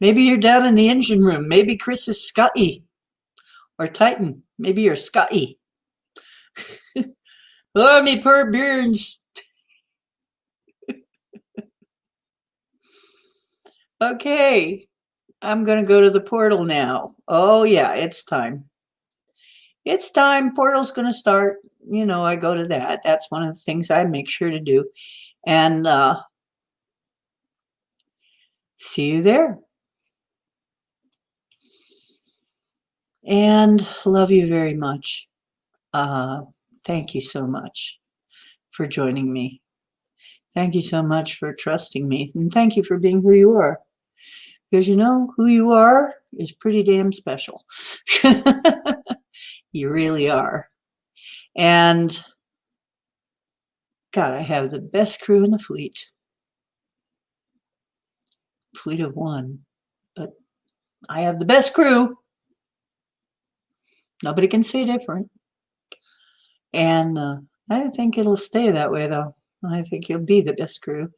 Maybe you're down in the engine room. Maybe Chris is Scotty or Titan. Maybe you're Scotty. Oh, me poor Burns. Okay, I'm going to go to the portal now. Oh, yeah, it's time. It's time. Portal's going to start. You know, I go to that. That's one of the things I make sure to do. And see you there. And love you very much. Thank you so much for joining me. Thank you so much for trusting me. And thank you for being who you are. Because you know, who you are is pretty damn special. You really are. And God, I have the best crew in the fleet. Fleet of one. But I have the best crew. Nobody can say different. And I think it'll stay that way, though. I think you'll be the best crew.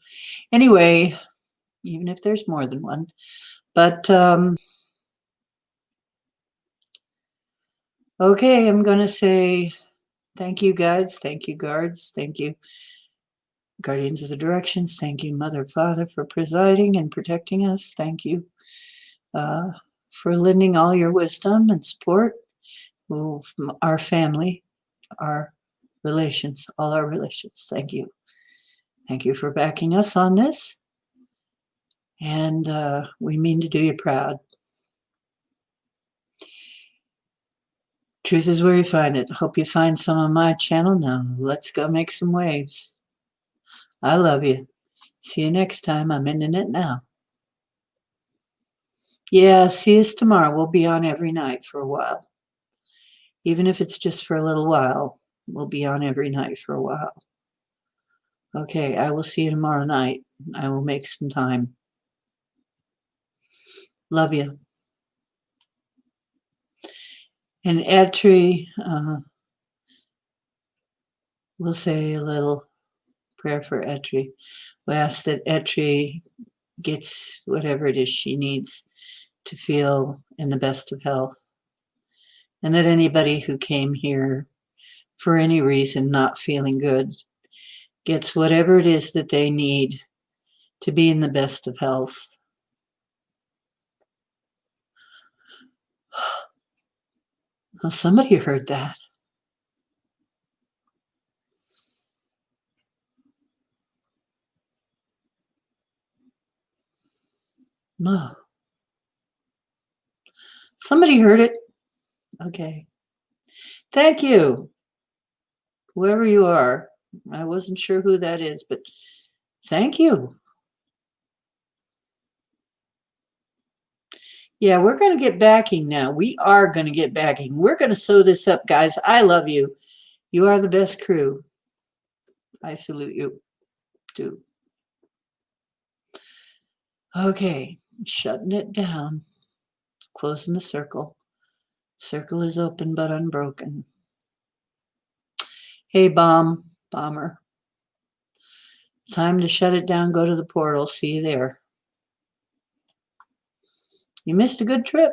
Anyway, even if there's more than one. But okay, I'm going to say thank you, guides. Thank you, guards. Thank you, guardians of the directions. Thank you, Mother, Father, for presiding and protecting us. Thank you for lending all your wisdom and support. Our family, our relations, all our relations. Thank you. Thank you for backing us on this. And we mean to do you proud. Truth is where you find it. Hope you find some on my channel now. Let's go make some waves. I love you. See you next time. I'm ending it now. Yeah, see us tomorrow. We'll be on every night for a while. Even if it's just for a little while, we'll be on every night for a while. Okay, I will see you tomorrow night. I will make some time. Love you. And Etri, we'll say a little prayer for Etri. We ask that Etri gets whatever it is she needs to feel in the best of health. And that anybody who came here for any reason not feeling good gets whatever it is that they need to be in the best of health. Well, somebody heard that. Oh. Somebody heard it. Okay. Thank you, whoever you are. I wasn't sure who that is, but thank you. Yeah, we're going to get backing now. We are going to get backing. We're going to sew this up, guys. I love you. You are the best crew. I salute you, too. Okay, shutting it down. Closing the circle. Circle is open but unbroken. Hey, bomber. Time to shut it down. Go to the portal. See you there. You missed a good trip.